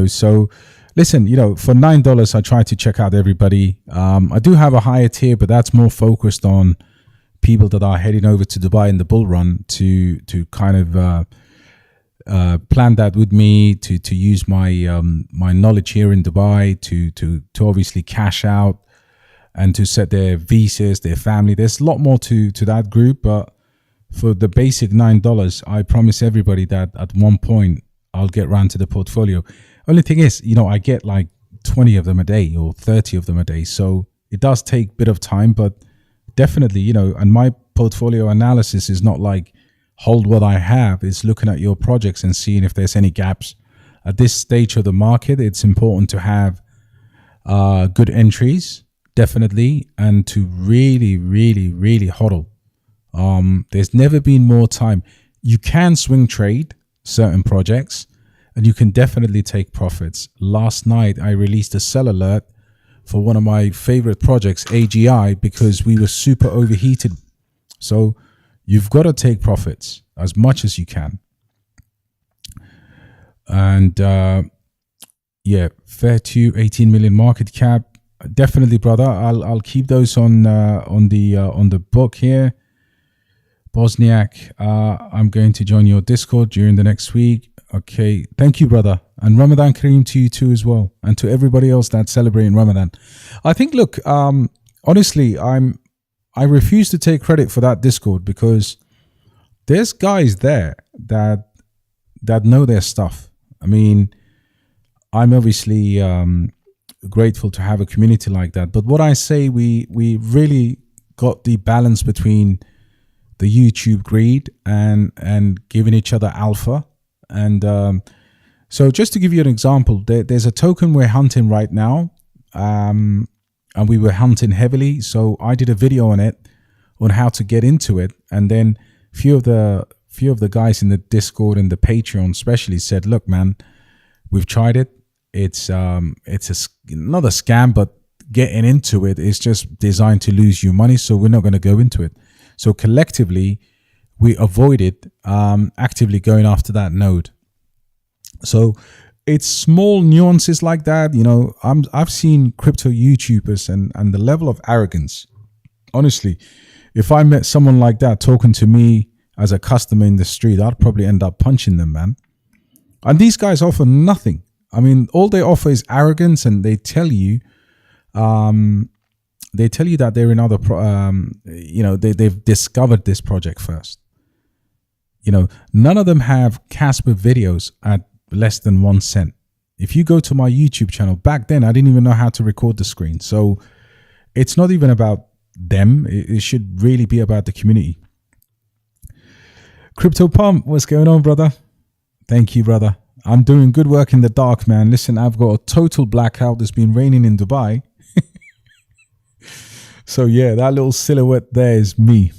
so listen, for $9, I try to check out everybody. I do have a higher tier, but that's more focused on people that are heading over to Dubai in the bull run to kind of plan that with me, to use my my knowledge here in Dubai to obviously cash out and to set their visas, their family. There's a lot more to that group, but for the basic $9, I promise everybody that at one point I'll get round to the portfolio. Only thing is, I get like 20 of them a day or 30 of them a day, so it does take a bit of time, but definitely, and my portfolio analysis is not like hold what I have. It's looking at your projects and seeing if there's any gaps. At this stage of the market, it's important to have good entries, definitely, and to really, really, really hodl. There's never been more time. You can swing trade certain projects, and you can definitely take profits. Last night, I released a sell alert for one of my favorite projects, AGI, because we were super overheated. So you've got to take profits as much as you can. And fair to 18 million market cap. Definitely, brother. I'll keep those on the book here. Bosniak, I'm going to join your Discord during the next week. Okay, thank you, brother. And Ramadan Kareem to you too as well, and to everybody else that's celebrating Ramadan. I think, look, honestly, I refuse to take credit for that Discord, because there's guys there that know their stuff. I mean, I'm obviously grateful to have a community like that. But what I say, we really got the balance between the YouTube greed and giving each other alpha. And so just to give you an example, there's a token we're hunting right now, and we were hunting heavily. So I did a video on it, on how to get into it, and then few of the guys in the Discord and the Patreon especially said, "Look, man, we've tried it. It's not a scam, but getting into it is just designed to lose you money. So we're not going to go into it." So collectively, we avoided actively going after that node. So it's small nuances like that. I've seen crypto YouTubers and the level of arrogance. Honestly, if I met someone like that talking to me as a customer in the street, I'd probably end up punching them, man. And these guys offer nothing. I mean, all they offer is arrogance, and they tell you that they're in other, they've discovered this project first. None of them have Casper videos at less than 1 cent. If you go to my YouTube channel, back then I didn't even know how to record the screen. So it's not even about them. It should really be about the community. Crypto Pump, what's going on, brother? Thank you, brother. I'm doing good work in the dark, man. Listen, I've got a total blackout. It's been raining in Dubai. So yeah, that little silhouette there is me.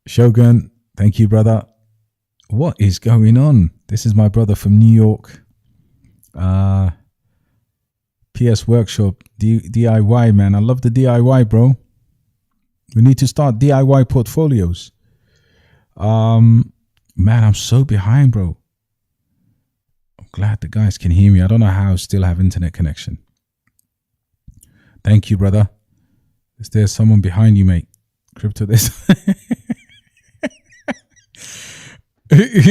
Shogun, thank you, brother. What is going on? This is my brother from New York. PS Workshop, DIY, man. I love the DIY, bro. We need to start DIY portfolios. Man, I'm so behind, bro. I'm glad the guys can hear me. I don't know how I still have internet connection. Thank you, brother. Is there someone behind you, mate? Crypto this.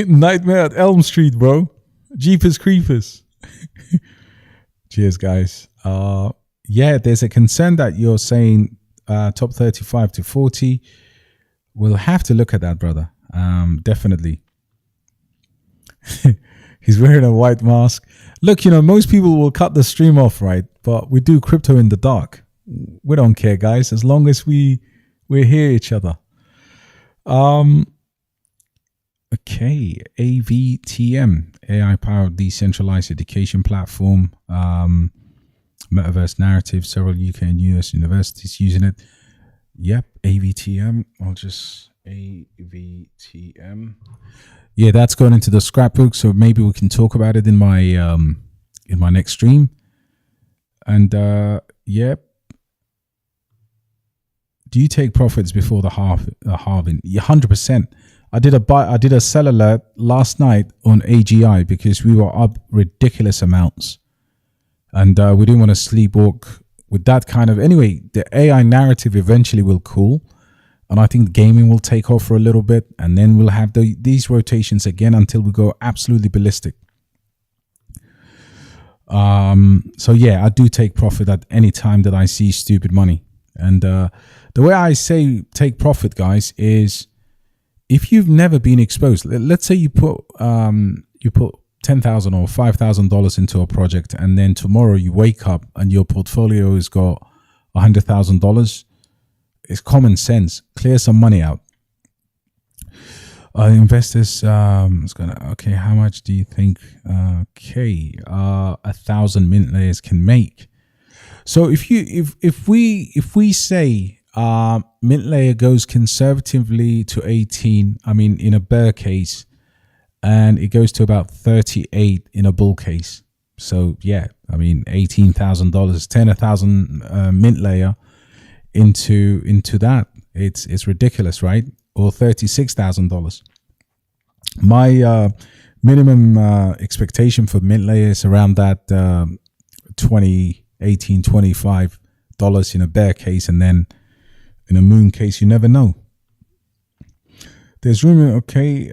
Nightmare at Elm Street, bro. Jeepers Creepers. Cheers, guys. Yeah, there's a concern that you're saying top 35 to 40. We'll have to look at that, brother. Definitely. He's wearing a white mask. Look, most people will cut the stream off, right? But we do crypto in the dark. We don't care, guys, as long as we hear each other. Okay, AVTM, AI-powered decentralized education platform, metaverse narrative, several UK and US universities using it. Yep, AVTM. I'll just AVTM. Yeah, that's gone into the scrapbook, so maybe we can talk about it in my next stream. And yeah, do you take profits before the halving? 100%. I did a sell alert last night on AGI because we were up ridiculous amounts, and we didn't want to sleepwalk with that kind of. Anyway, the AI narrative eventually will cool, and I think gaming will take off for a little bit, and then we'll have these rotations again until we go absolutely ballistic. So yeah, I do take profit at any time that I see stupid money, and the way I say take profit, guys, is if you've never been exposed. Let's say you put $10,000 or $5,000 into a project, and then tomorrow you wake up and your portfolio has got $100,000. It's common sense. Clear some money out. Investors, okay, how much do you think 1,000 Mintlayers can make? So if we say Mintlayer goes conservatively to 18, I mean in a bear case, and it goes to about 38 in a bull case. So yeah, I mean $18,000, 10,000 Mintlayer into that. It's ridiculous, right? Or $36,000. My minimum expectation for Mintlayer is around that $25 in a bear case, and then in a moon case, you never know. There's room. Okay,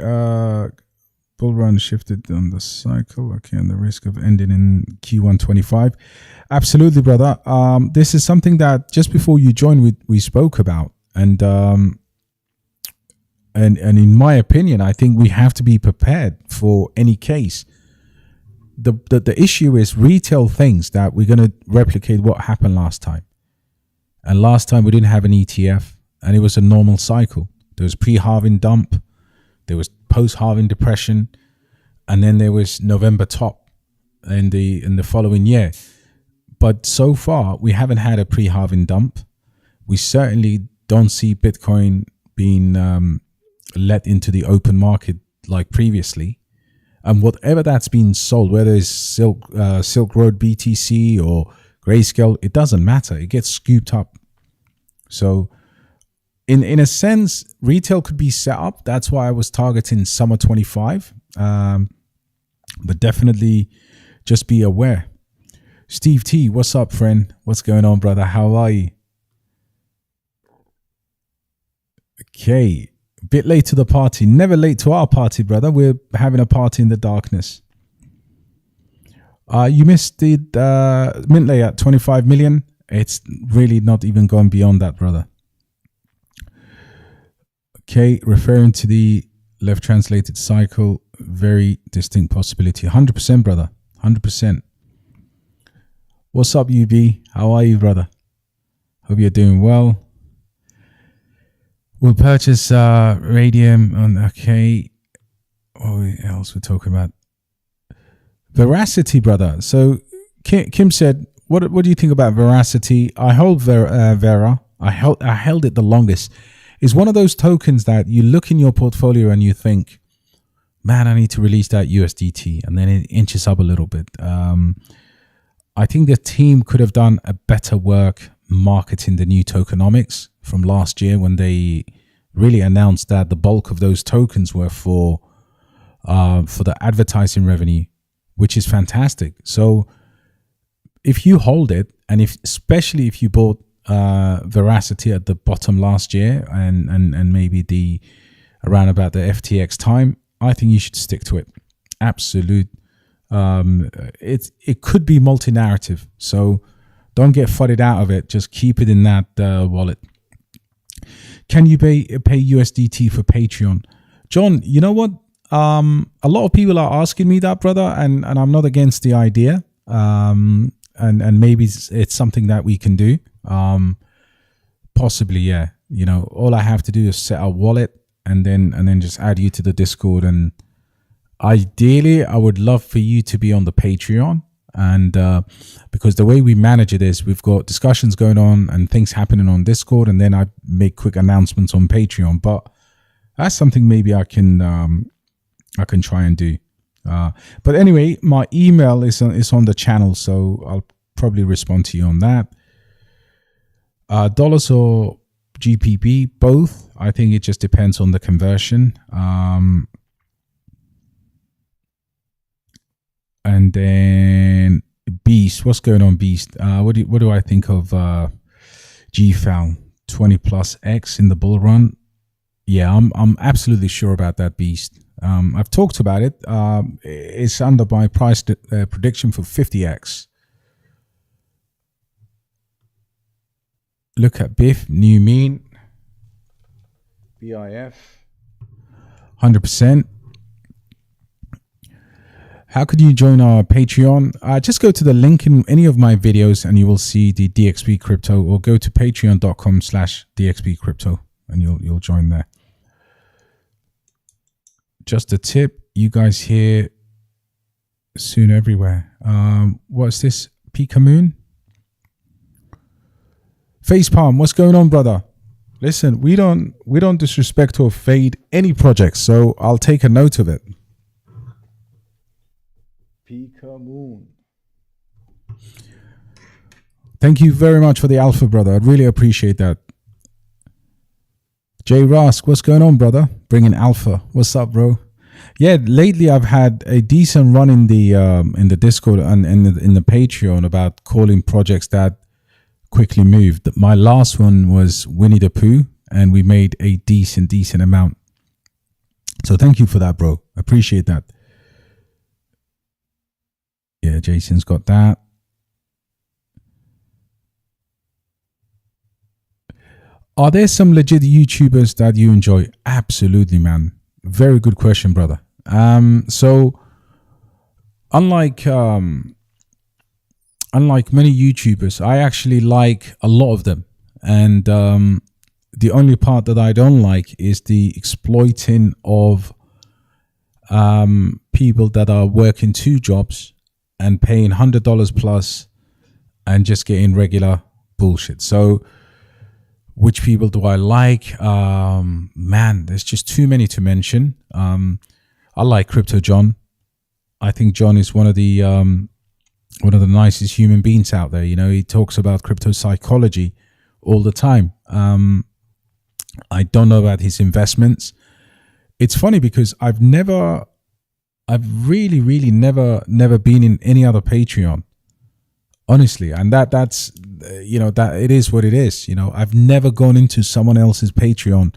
bull run shifted on the cycle. Okay, and the risk of ending in Q1 25. Absolutely, brother. This is something that just before you joined, we spoke about, and in my opinion, I think we have to be prepared for any case. The issue is retail thinks that we're going to replicate what happened last time. And last time we didn't have an ETF, and it was a normal cycle. There was pre-halving dump, there was post-halving depression, and then there was November top in the following year. But so far, we haven't had a pre-halving dump. We certainly don't see Bitcoin being let into the open market like previously. And whatever that's been sold, whether it's Silk Road BTC or Grayscale, it doesn't matter. It gets scooped up. So in a sense, retail could be set up. That's why I was targeting summer 25. But definitely just be aware. Steve T, what's up, friend? What's going on, brother? How are you? Okay. Bit late to the party. Never late to our party, brother. We're having a party in the darkness. You missed the Mintlayer at 25 million. It's really not even gone beyond that, brother. Okay, referring to the left translated cycle, very distinct possibility. 100%, brother. 100%. What's up, UB? How are you, brother? Hope you're doing well. We'll purchase radium on, okay. What else we're talking about? Veracity, brother. So Kim said, what do you think about Veracity? I hold Vera. I held it the longest. It's one of those tokens that you look in your portfolio and you think, man, I need to release that USDT, and then it inches up a little bit. I think the team could have done a better work marketing the new tokenomics from last year, when they really announced that the bulk of those tokens were for the advertising revenue, which is fantastic. So if you hold it, and especially if you bought Veracity at the bottom last year and maybe around about the FTX time, I think you should stick to it. Absolute. It could be multi-narrative, so don't get fudded out of it. Just keep it in that wallet. Can you pay USDT for Patreon? John, you know what? A lot of people are asking me that, brother, and I'm not against the idea. And maybe it's something that we can do. Possibly, yeah. You know, all I have to do is set a wallet and then just add you to the Discord. And ideally, I would love for you to be on the Patreon. And because the way we manage it is we've got discussions going on and things happening on Discord, and then I make quick announcements on Patreon. But That's something maybe I can try and do. But anyway, my email is on the channel, so I'll probably respond to you on that. Dollars or GPP, both. I think it just depends on the conversion. And then Beast, what's going on, Beast? What do I think of Gfile 20+X in the bull run? Yeah, I'm absolutely sure about that, Beast. I've talked about it. It's under my price prediction for 50x. Look at BIF, new mean, BIF, 100%. How could you join our Patreon? Just go to the link in any of my videos and you will see the DXB crypto, or go to patreon.com/DXB crypto and you'll join there. Just a tip, you guys here soon everywhere. What's this? Pika Moon? Facepalm, what's going on, brother? Listen, we don't disrespect or fade any projects, so I'll take a note of it. Pika Moon. Thank you very much for the alpha, brother. I really appreciate that. Jay Rask, what's going on, brother? Bringing alpha. What's up, bro? Yeah, lately I've had a decent run in the Discord and in the Patreon about calling projects that quickly moved. My last one was Winnie the Pooh, and we made a decent amount. So thank you for that, bro. Appreciate that. Yeah, Jason's got that. Are there some legit YouTubers that you enjoy? Absolutely, man. Very good question, brother. So unlike many YouTubers, I actually like a lot of them. And the only part that I don't like is the exploiting of people that are working 2 jobs and paying $100 plus and just getting regular bullshit. So which people do I like? Man, there's just too many to mention. I like Crypto John. I think John is one of the nicest human beings out there. You know, he talks about crypto psychology all the time. I don't know about his investments. It's funny because I've really never been in any other Patreon, honestly. And that's, you know, that it is what it is. You know, I've never gone into someone else's Patreon.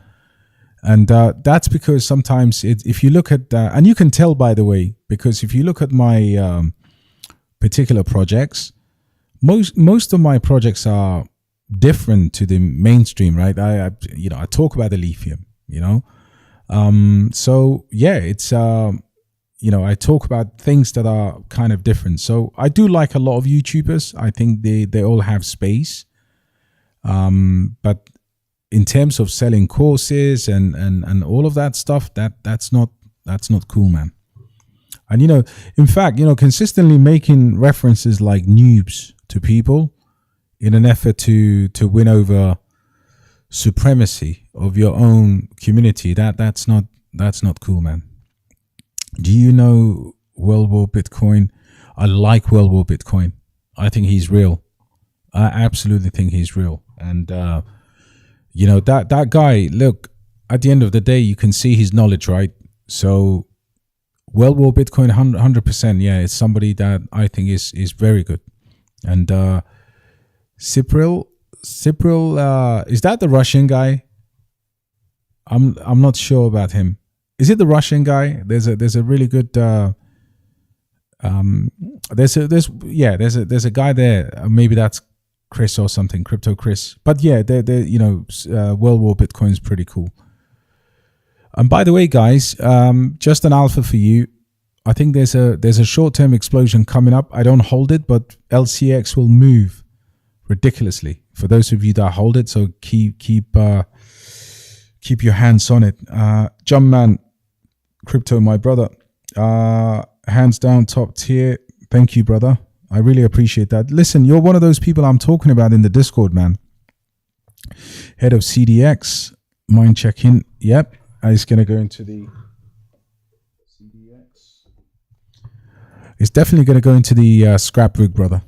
And that's because sometimes if you look at, and you can tell, by the way, because if you look at my particular projects, most of my projects are different to the mainstream, right? I talk about the lithium, you know. So yeah, it's you know, I talk about things that are kind of different. So I do like a lot of YouTubers. I think they all have space. But in terms of selling courses and all of that stuff, that's not cool, man. And, you know, in fact, you know, consistently making references like noobs to people in an effort to win over supremacy of your own community, that's not cool, man. Do you know World War Bitcoin? I like World War Bitcoin. I think he's real. I absolutely think he's real. And you know, that guy, look, at the end of the day, you can see his knowledge, right? So World War Bitcoin, 100%, yeah, it's somebody that I think is very good. And Cypril, is that the Russian guy? I'm not sure about him. Is it the Russian guy? There's a really good there's a guy there. Maybe that's Chris or something, Crypto Chris. But yeah, they you know, World War Bitcoin is pretty cool. And by the way, guys, just an alpha for you. I think there's a short-term explosion coming up. I don't hold it, but LCX will move ridiculously for those of you that hold it. So keep your hands on it. Jumpman Crypto, my brother, hands down top tier. Thank you, brother. I really appreciate that. Listen, you're one of those people I'm talking about in the Discord, man. Head of CDX, mind checking. Yep. It's going to go into the CDX. It's definitely going to go into the scrapbook, brother.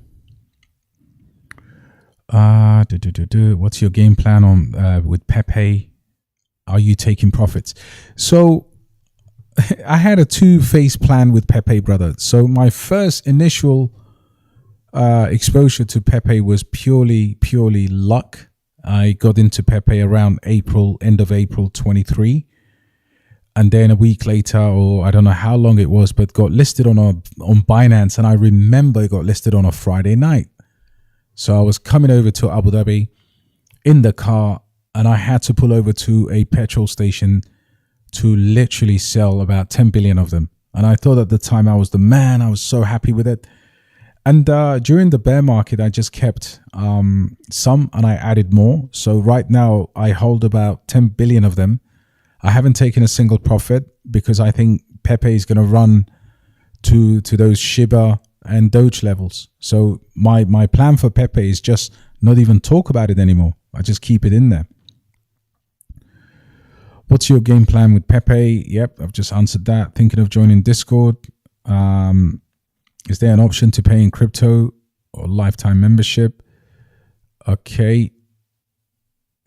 What's your game plan on with Pepe? Are you taking profits? So I had a two-phase plan with Pepe, brother. So my first initial exposure to Pepe was purely luck. I got into Pepe around end of April 23, and then a week later, or I don't know how long it was, but got listed on Binance. And I remember it got listed on a Friday night. So I was coming over to Abu Dhabi in the car, and I had to pull over to a petrol station to literally sell about 10 billion of them. And I thought at the time I was the man. I was so happy with it. And during the bear market, I just kept some and I added more. So right now I hold about 10 billion of them. I haven't taken a single profit because I think Pepe is going to run to those Shiba and Doge levels. So my plan for Pepe is just not even talk about it anymore. I just keep it in there. What's your game plan with Pepe? Yep, I've just answered that. Thinking of joining Discord. Is there an option to pay in crypto or lifetime membership? Okay.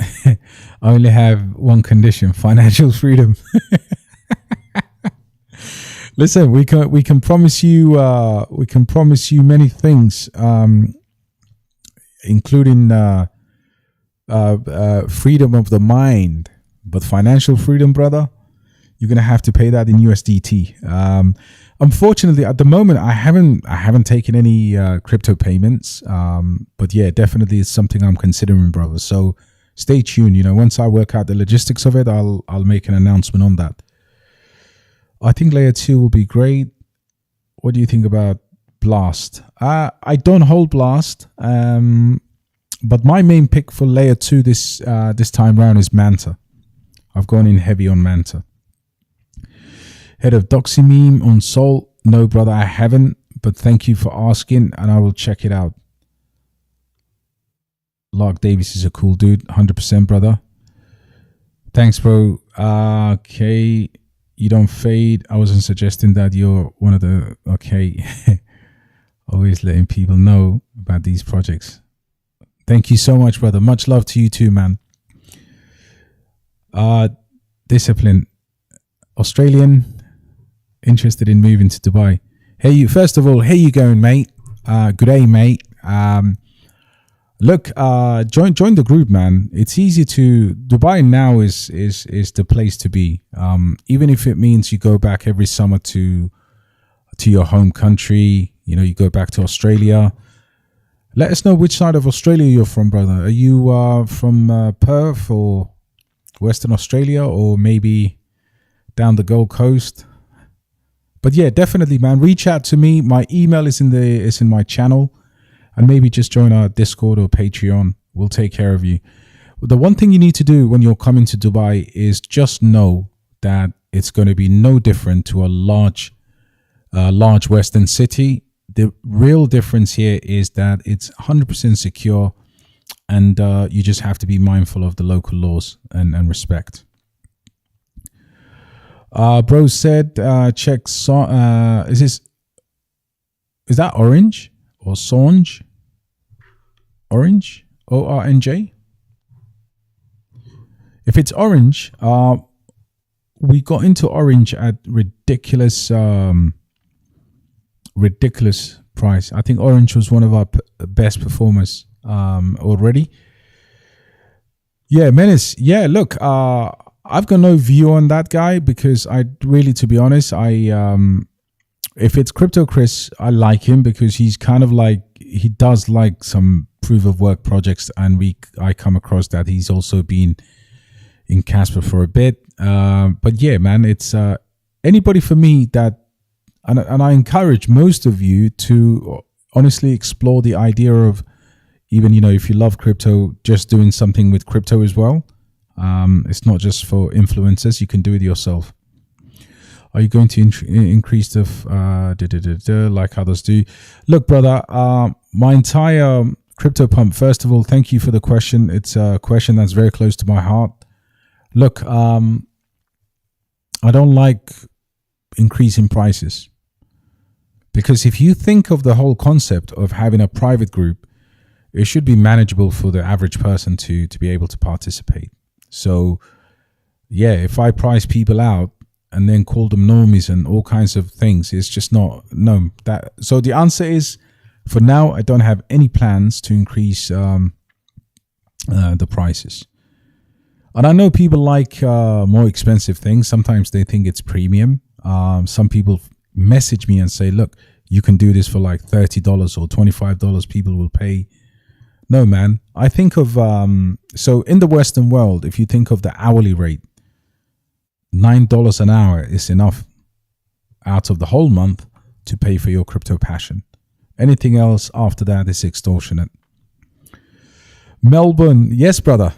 I only have one condition: financial freedom. Listen, we can promise you many things, including freedom of the mind. But financial freedom, brother, you're gonna have to pay that in USDT. Unfortunately, at the moment, I haven't taken any crypto payments. But yeah, definitely it's something I'm considering, brother. So stay tuned. You know, once I work out the logistics of it, I'll make an announcement on that. I think layer 2 will be great. What do you think about Blast? I don't hold Blast, but my main pick for layer 2 this time round is Manta. I've gone in heavy on Manta. Head of Doxy meme on Sol. No, brother, I haven't, but thank you for asking, and I will check it out. Lark Davis is a cool dude, 100%, brother. Thanks, bro. Okay, you don't fade. I wasn't suggesting that you're one of the... Okay. Always letting people know about these projects. Thank you so much, brother. Much love to you too, man. Discipline. Australian, interested in moving to Dubai. Hey, you. First of all, how you going, mate? Good day, mate. Look, join the group, man. It's easy to... Dubai now is the place to be. Even if it means you go back every summer to your home country. You know, you go back to Australia. Let us know which side of Australia you're from, brother. Are you from Perth or Western Australia, or maybe down the Gold Coast? But yeah, definitely, man. Reach out to me. My email is in my channel, and maybe just join our Discord or Patreon. We'll take care of you. The one thing you need to do when you're coming to Dubai is just know that it's going to be no different to a large Western city. The real difference here is that it's 100% secure, and you just have to be mindful of the local laws and respect. Bro said, check. Is that Orange or Sonj? Orange, ORNJ. If it's Orange, we got into Orange at ridiculous price. I think Orange was one of our best performers already. Yeah, Menace. Yeah, look, I've got no view on that guy because to be honest, if it's Crypto Chris, I like him because he's kind of like, he does like some proof of work projects, and I come across that he's also been in Casper for a bit. But yeah, man, it's anybody for me that, and I encourage most of you to honestly explore the idea of, even, you know, if you love crypto, just doing something with crypto as well. It's not just for influencers. You can do it yourself. Are you going to increase the like others do? Look, brother, my entire crypto pump, first of all, thank you for the question. It's a question that's very close to my heart. Look, I don't like increasing prices, because if you think of the whole concept of having a private group, it should be manageable for the average person to be able to participate. So yeah, if I price people out and then call them normies and all kinds of things, it's just not, no. That, so the answer is, for now, I don't have any plans to increase the prices. And I know people like more expensive things. Sometimes they think it's premium. Some people message me and say, look, you can do this for like $30 or $25. People will pay. No, man. I think of, so in the Western world, if you think of the hourly rate, $9 an hour is enough out of the whole month to pay for your crypto passion. Anything else after that is extortionate. Melbourne, yes, brother.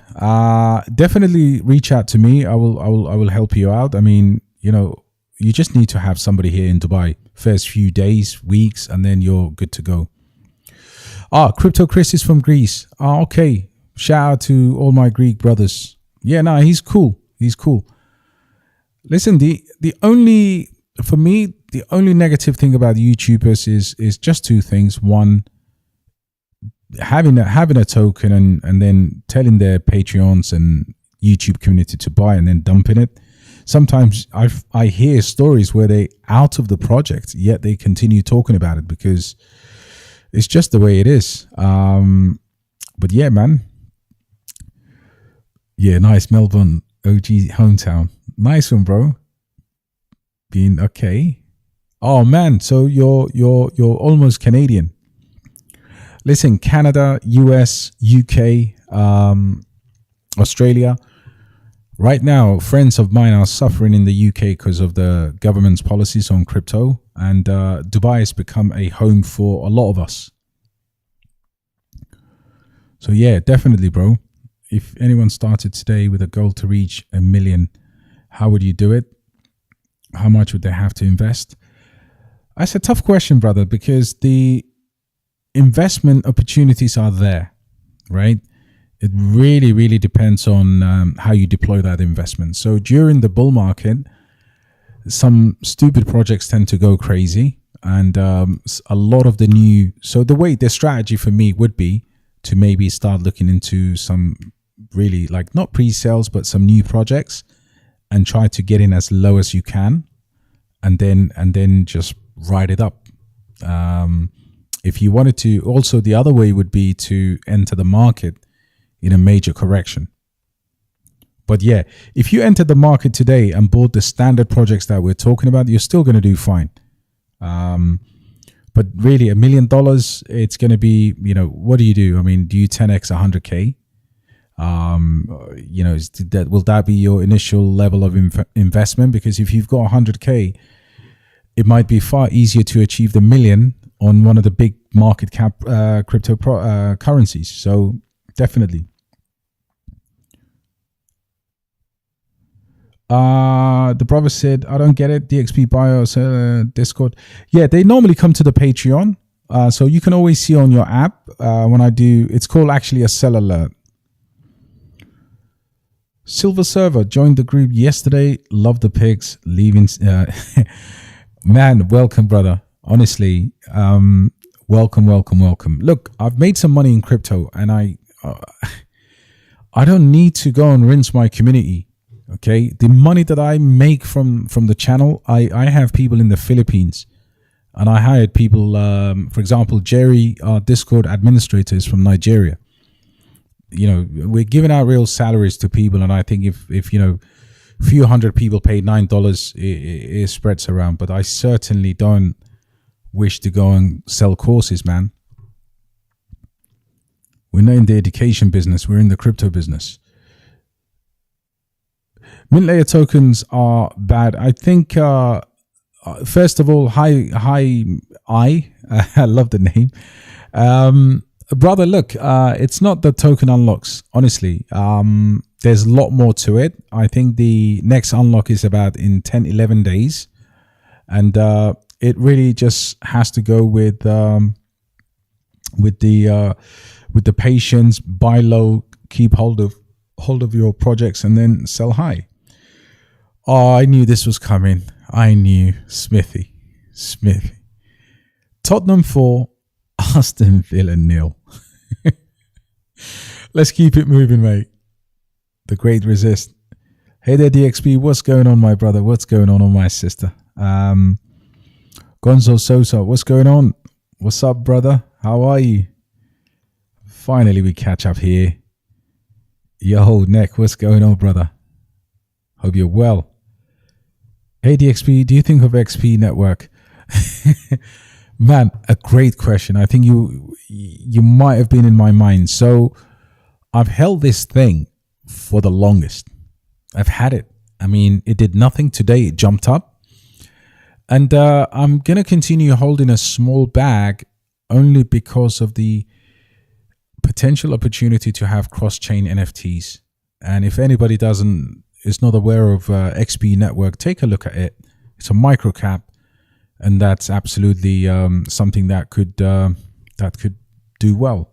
Definitely reach out to me. I will help you out. I mean, you know, you just need to have somebody here in Dubai first few days, weeks, and then you're good to go. Crypto Chris is from Greece. Okay. Shout out to all my Greek brothers. Yeah, no, he's cool. He's cool. Listen, the only, for me, the only negative thing about YouTubers is just two things. One, having a token and then telling their Patreons and YouTube community to buy and then dumping it. Sometimes I hear stories where they out of the project, yet they continue talking about it because it's just the way it is. But yeah, man. Yeah, nice. Melbourne, OG hometown. Nice one, bro. Being okay. Oh man, so you're almost Canadian. Listen, Canada, US, UK, Australia. Right now, friends of mine are suffering in the UK because of the government's policies on crypto, and Dubai has become a home for a lot of us. So yeah, definitely, bro. If anyone started today with a goal to reach 1 million, how would you do it? How much would they have to invest? That's a tough question, brother, because the investment opportunities are there, right? It really, really depends on how you deploy that investment. So during the bull market, some stupid projects tend to go crazy, and a lot of the new, so the strategy for me would be to maybe start looking into some really, like, not pre-sales, but some new projects, and try to get in as low as you can, and then just ride it up. If you wanted to, also the other way would be to enter the market in a major correction. But yeah, if you entered the market today and bought the standard projects that we're talking about, you're still going to do fine. But really, $1 million, it's going to be, you know, what do you do? I mean, do you 10x 100K? You know, will that be your initial level of investment? Because if you've got 100K, it might be far easier to achieve the million on one of the big market cap cryptocurrencies. So definitely. The brother said, I don't get it. DXB bios, Discord. Yeah, they normally come to the Patreon. So you can always see on your app when I do, it's called actually a sell alert. Silver Server joined the group yesterday. Love the pics. Leaving. Man, welcome, brother. Honestly, welcome. Look, I've made some money in crypto, and I don't need to go and rinse my community. Okay, the money that I make from the channel, I have people in the Philippines, and I hired people. For example, Jerry, our Discord administrator, is from Nigeria. You know, we're giving out real salaries to people, and I think if you know, a few hundred people pay $9, it spreads around. But I certainly don't wish to go and sell courses, man. We're not in the education business. We're in the crypto business. Mintlayer tokens are bad. I think, first of all, I love the name. Brother, look, it's not the token unlocks, honestly. There's a lot more to it. I think the next unlock is about in 10, 11 days. And it really just has to go with the patience, buy low, keep hold of your projects, and then sell high. Oh, I knew this was coming. I knew. Smithy. Tottenham 4, Aston Villa 0. Let's keep it moving, mate. The great resist. Hey there, DXB. What's going on, my brother? What's going on my sister? Gonzo Sosa, what's going on? What's up, brother? How are you? Finally, we catch up here. Yo, Neck, what's going on, brother? Hope you're well. Hey, DXB, do you think of XP network? Man, a great question. I think you might have been in my mind. So I've held this thing for the longest. I've had it. I mean, it did nothing today. It jumped up. And I'm going to continue holding a small bag only because of the potential opportunity to have cross-chain NFTs. And if anybody is not aware of XP Network, take a look at it. It's a micro cap, and that's absolutely something that could do well.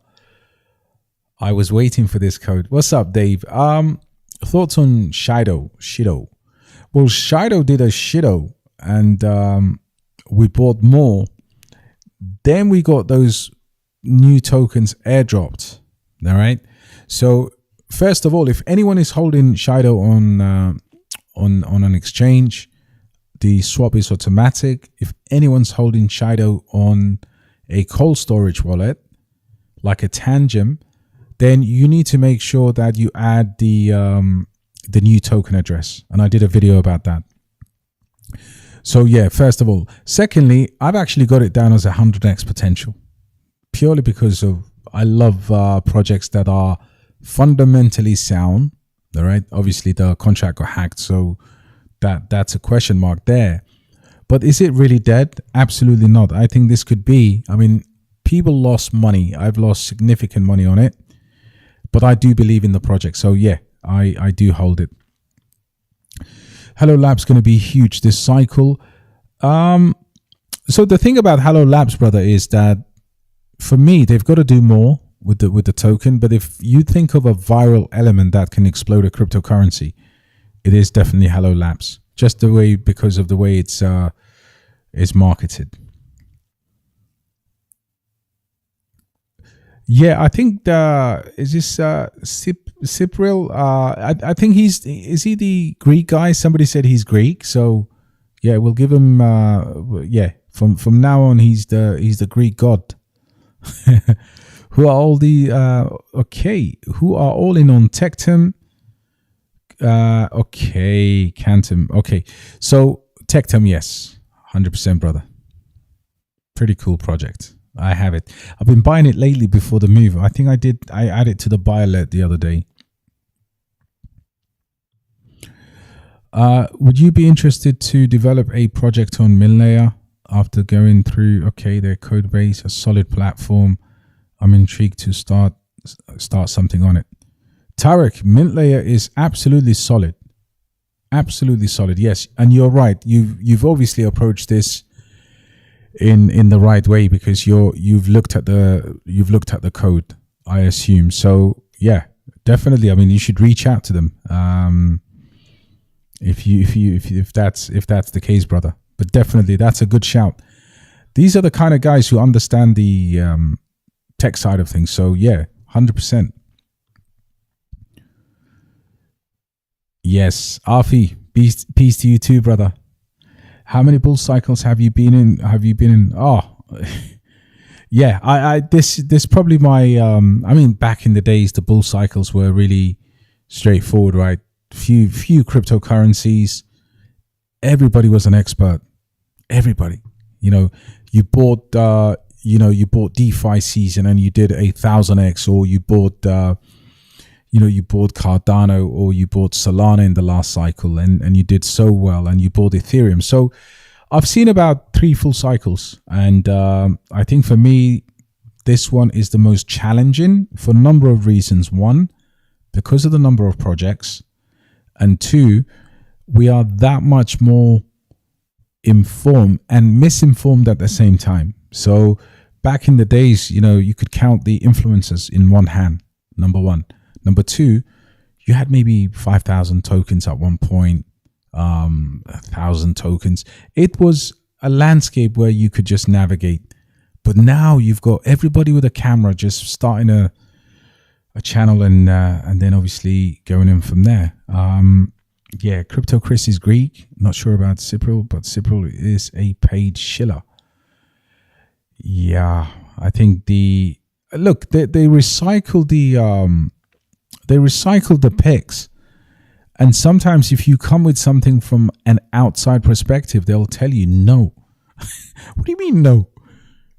I was waiting for this code. What's up, Dave? Thoughts on Shido? Well, Shido did a Shido, and we bought more. Then we got those new tokens airdropped. All right. So first of all, if anyone is holding Shido on an exchange, the swap is automatic. If anyone's holding Shido on a cold storage wallet, like a Tangem, then you need to make sure that you add the new token address. And I did a video about that. So yeah, first of all. Secondly, I've actually got it down as 100x potential, purely because I love projects that are fundamentally sound. All right. Obviously, the contract got hacked, so that's a question mark there. But is it really dead? Absolutely not. I think this could be. I mean, people lost money. I've lost significant money on it, but I do believe in the project. So yeah, I do hold it. Hello Labs going to be huge this cycle. So the thing about Hello Labs, brother, is that for me, they've got to do more with the token. But if you think of a viral element that can explode a cryptocurrency, it is definitely Hello Labs. Just because of the way it's marketed. Yeah, I think is this Cypriel? I think is he the Greek guy? Somebody said he's Greek, so yeah, we'll give him. Yeah, from now on, he's the Greek god. Who are all the okay? Who are all in on Tectum? Okay, Cantum. Okay, so Tectum, yes, 100%, brother. Pretty cool project. I have it. I've been buying it lately before the move. I think I added to the buy alert the other day. Would you be interested to develop a project on Mintlayer after going through, their code base, a solid platform? I'm intrigued to start something on it. Tarek, Mintlayer is absolutely solid. Absolutely solid. Yes. And you're right. You've obviously approached this in the right way, because you've looked at the code, I assume. So yeah, definitely. I mean, you should reach out to them if that's the case, brother. But definitely, that's a good shout. These are the kind of guys who understand the tech side of things. So yeah, 100%. Yes, Arfi, peace to you too, brother. How many bull cycles have you been in? Oh, yeah. This probably my. I mean, back in the days, the bull cycles were really straightforward, right? Few cryptocurrencies. Everybody was an expert. Everybody, you bought DeFi season and you did 1,000x, or you bought. You bought Cardano or you bought Solana in the last cycle and you did so well, and you bought Ethereum. So I've seen about 3 full cycles. And I think for me, this one is the most challenging for a number of reasons. 1, because of the number of projects. And 2, we are that much more informed and misinformed at the same time. So back in the days, you could count the influencers in one hand, number 1. Number 2, you had maybe 5,000 tokens at one point. 1,000 tokens. It was a landscape where you could just navigate. But now you've got everybody with a camera just starting a channel and then obviously going in from there. Yeah, Crypto Chris is Greek. Not sure about Cypriel, but Cypriel is a paid shiller. Yeah, I think they recycle the pics. And sometimes if you come with something from an outside perspective, they'll tell you no. What do you mean no?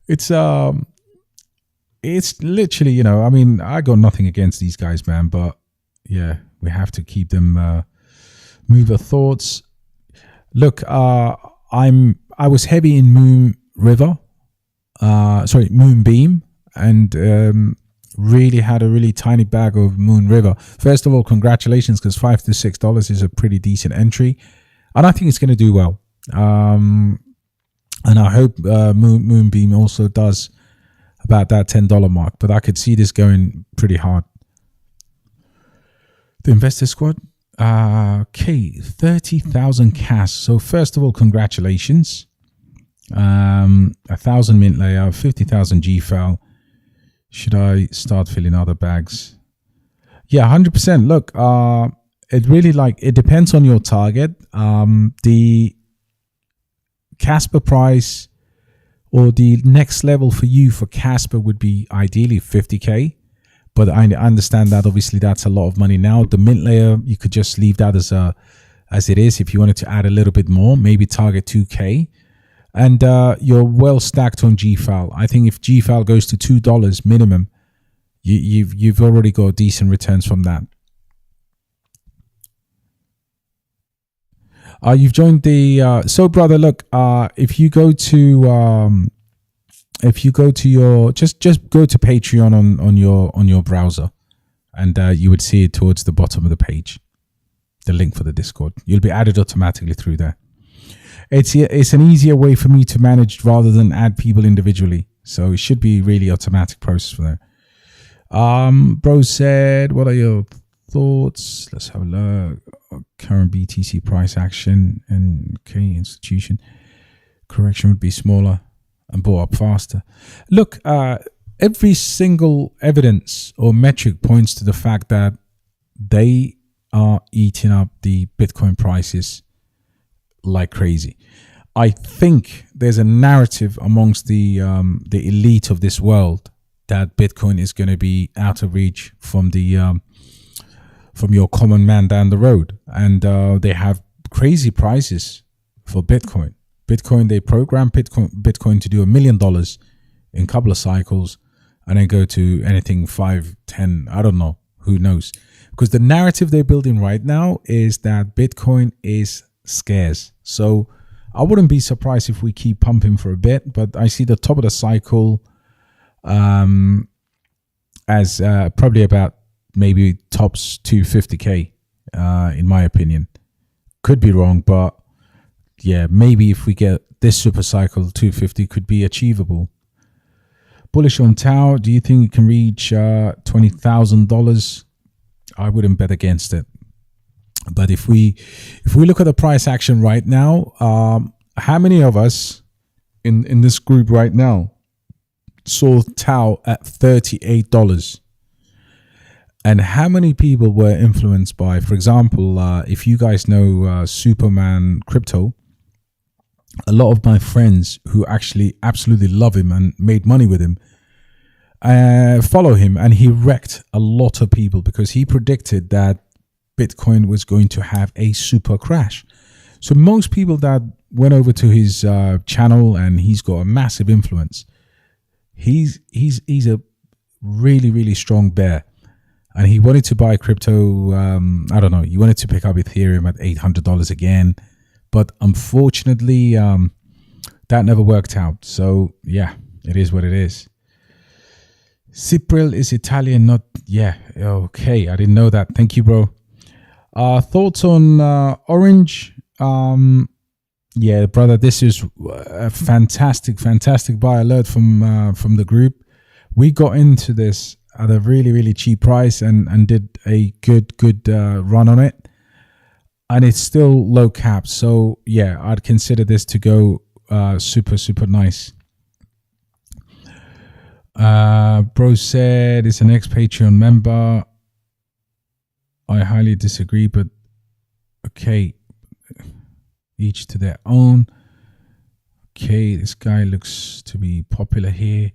It's literally, you know, I mean, I got nothing against these guys, man, but yeah, we have to keep them move our thoughts. Look, I was heavy in Moonbeam, and really had a really tiny bag of Moon River. First of all, congratulations, because $5 to $6 is a pretty decent entry, and I think it's going to do well. And I hope Moonbeam also does about that $10 mark, but I could see this going pretty hard. The investor squad, okay, 30,000 cash. So first of all, congratulations. 1,000 Mintlayer, 50,000 Gfile. Should I start filling other bags? Yeah, 100%. Look, it really it depends on your target. The Casper price or the next level for you for Casper would be ideally 50K. But I understand that obviously that's a lot of money now. The Mintlayer, you could just leave that as it is. If you wanted to add a little bit more, maybe target 2K. And you're well stacked on Gfile. I think if Gfile goes to $2 minimum, you've already got decent returns from that. You've joined the so brother. Look, if you go to your just go to Patreon on your browser, and you would see it towards the bottom of the page, the link for the Discord. You'll be added automatically through there. It's an easier way for me to manage rather than add people individually. So it should be really automatic process for there. Bro said, what are your thoughts? Let's have a look. Current BTC price action and K institution correction would be smaller and bought up faster. Look, every single evidence or metric points to the fact that they are eating up the Bitcoin prices like crazy. I think there's a narrative amongst the elite of this world that Bitcoin is going to be out of reach from the from your common man down the road, and they have crazy prices for Bitcoin. They program Bitcoin to do $1 million in a couple of cycles, and then go to anything 5, 10, I don't know, who knows? Because the narrative they're building right now is that Bitcoin is scarce. So I wouldn't be surprised if we keep pumping for a bit, but I see the top of the cycle as probably about maybe tops 250K in my opinion. Could be wrong, but yeah, maybe if we get this super cycle, 250 could be achievable. Bullish on Tau. Do you think it can reach $20,000? I wouldn't bet against it. But if we look at the price action right now, how many of us in this group right now saw Tau at $38? And how many people were influenced by, for example, if you guys know Superman Crypto, a lot of my friends who actually absolutely love him and made money with him follow him, and he wrecked a lot of people because he predicted that Bitcoin was going to have a super crash. So most people that went over to his channel, and he's got a massive influence, he's a really, really strong bear. And he wanted to buy crypto, I don't know, he wanted to pick up Ethereum at $800 again. But unfortunately, that never worked out. So, yeah, it is what it is. Cypriel is Italian, not... Yeah, okay, I didn't know that. Thank you, bro. Thoughts on Orange? Yeah, brother, this is a fantastic buy alert from the group. We got into this at a really, really cheap price and did a good run on it. and it's still low cap. So yeah, I'd consider this to go super nice. Bro said it's an ex-Patreon member. I highly disagree, but okay, each to their own. Okay, this guy looks to be popular here.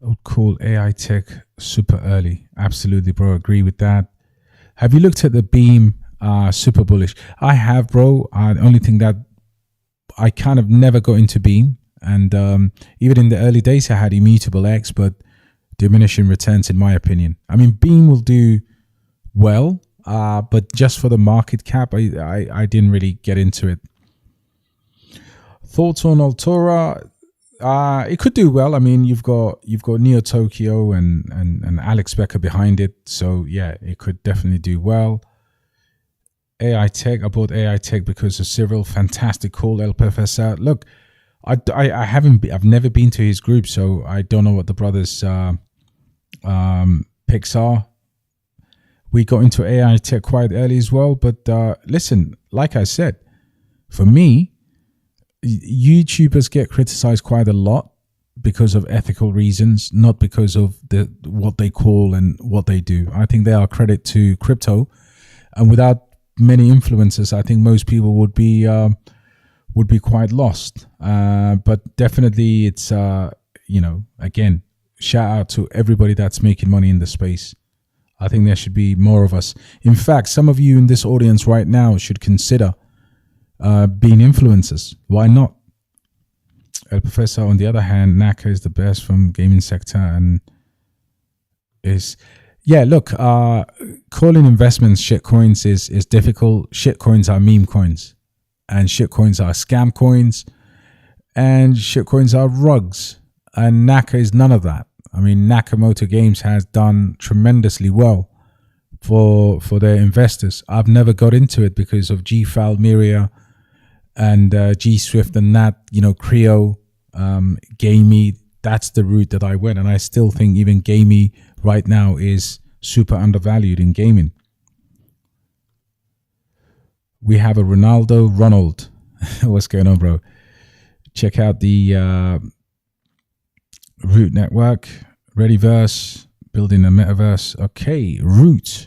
I would call AI tech super early. Absolutely, bro. Agree with that. Have you looked at the Beam? Super bullish. I have, bro. The only thing that I kind of never got into Beam, and even in the early days, I had Immutable X, but diminishing returns, in my opinion. I mean, Beam will do well, but just for the market cap, I didn't really get into it. Thoughts on Altura? It could do well. I mean, you've got Neo Tokyo and Alex Becker behind it, so yeah, it could definitely do well. AI Tech, I bought AI Tech because of Cyril. Fantastic call, El Professor. Look, I've never been to his group, so I don't know what the brothers' picks are. We got into AI Tech quite early as well, but listen, like I said, for me, YouTubers get criticized quite a lot because of ethical reasons, not because of what they call and what they do. I think they are credit to crypto, and without many influencers, I think most people would be quite lost. But definitely, it's again, shout out to everybody that's making money in the space. I think there should be more of us. In fact, some of you in this audience right now should consider being influencers. Why not? El Professor, on the other hand, Naka is the best from gaming sector and is, yeah, look, calling investments shitcoins is difficult. Shitcoins are meme coins, and shitcoins are scam coins, and shitcoins are rugs, and Naka is none of that. I mean, Nakamoto Games has done tremendously well for their investors. I've never got into it because of Gfile, Myro, and G Swift and that, Creo, Gamey. That's the route that I went, and I still think even Gamey right now is super undervalued in gaming. We have a Ronald. What's going on, bro? Check out the Root network, Readyverse, building a metaverse. Okay, Root.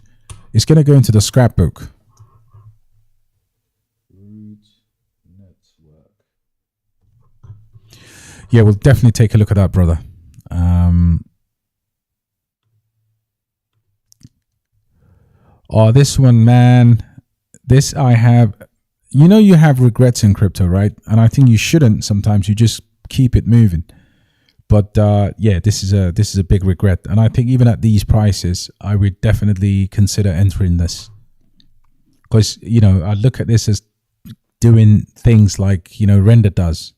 It's going to go into the scrapbook. Root network. Yeah, we'll definitely take a look at that, brother. Oh, this one, man. This I have. You have regrets in crypto, right? And I think you shouldn't. Sometimes you just keep it moving. But yeah, this is a big regret, and I think even at these prices, I would definitely consider entering this, because I look at this as doing things like Render does.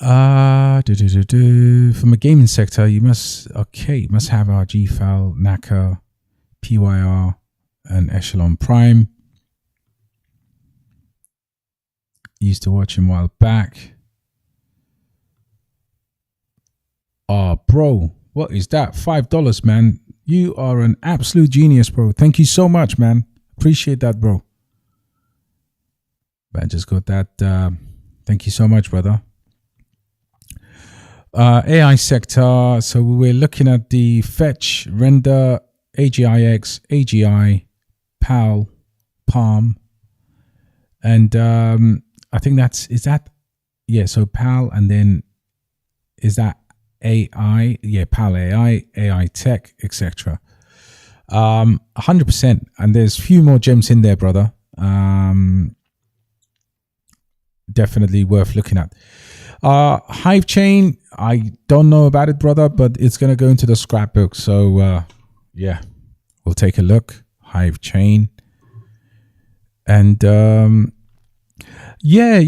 From a gaming sector, you must have our Gfile, Naka, PYR, and Echelon Prime. Used to watch him a while back. Oh, bro, what is that? $5, man. You are an absolute genius, bro. Thank you so much, man. Appreciate that, bro. I just got that. Thank you so much, brother. AI sector. So we're looking at the Fetch, Render, AGIX, AGI, PAL, Palm. And I think so PAL, and then is that AI, PAL AI Tech, etc. 100%, and there's a few more gems in there, brother. Definitely worth looking at. Hive Chain, I don't know about it, brother, but it's gonna go into the scrapbook. So yeah, we'll take a look. Hive Chain, and yeah,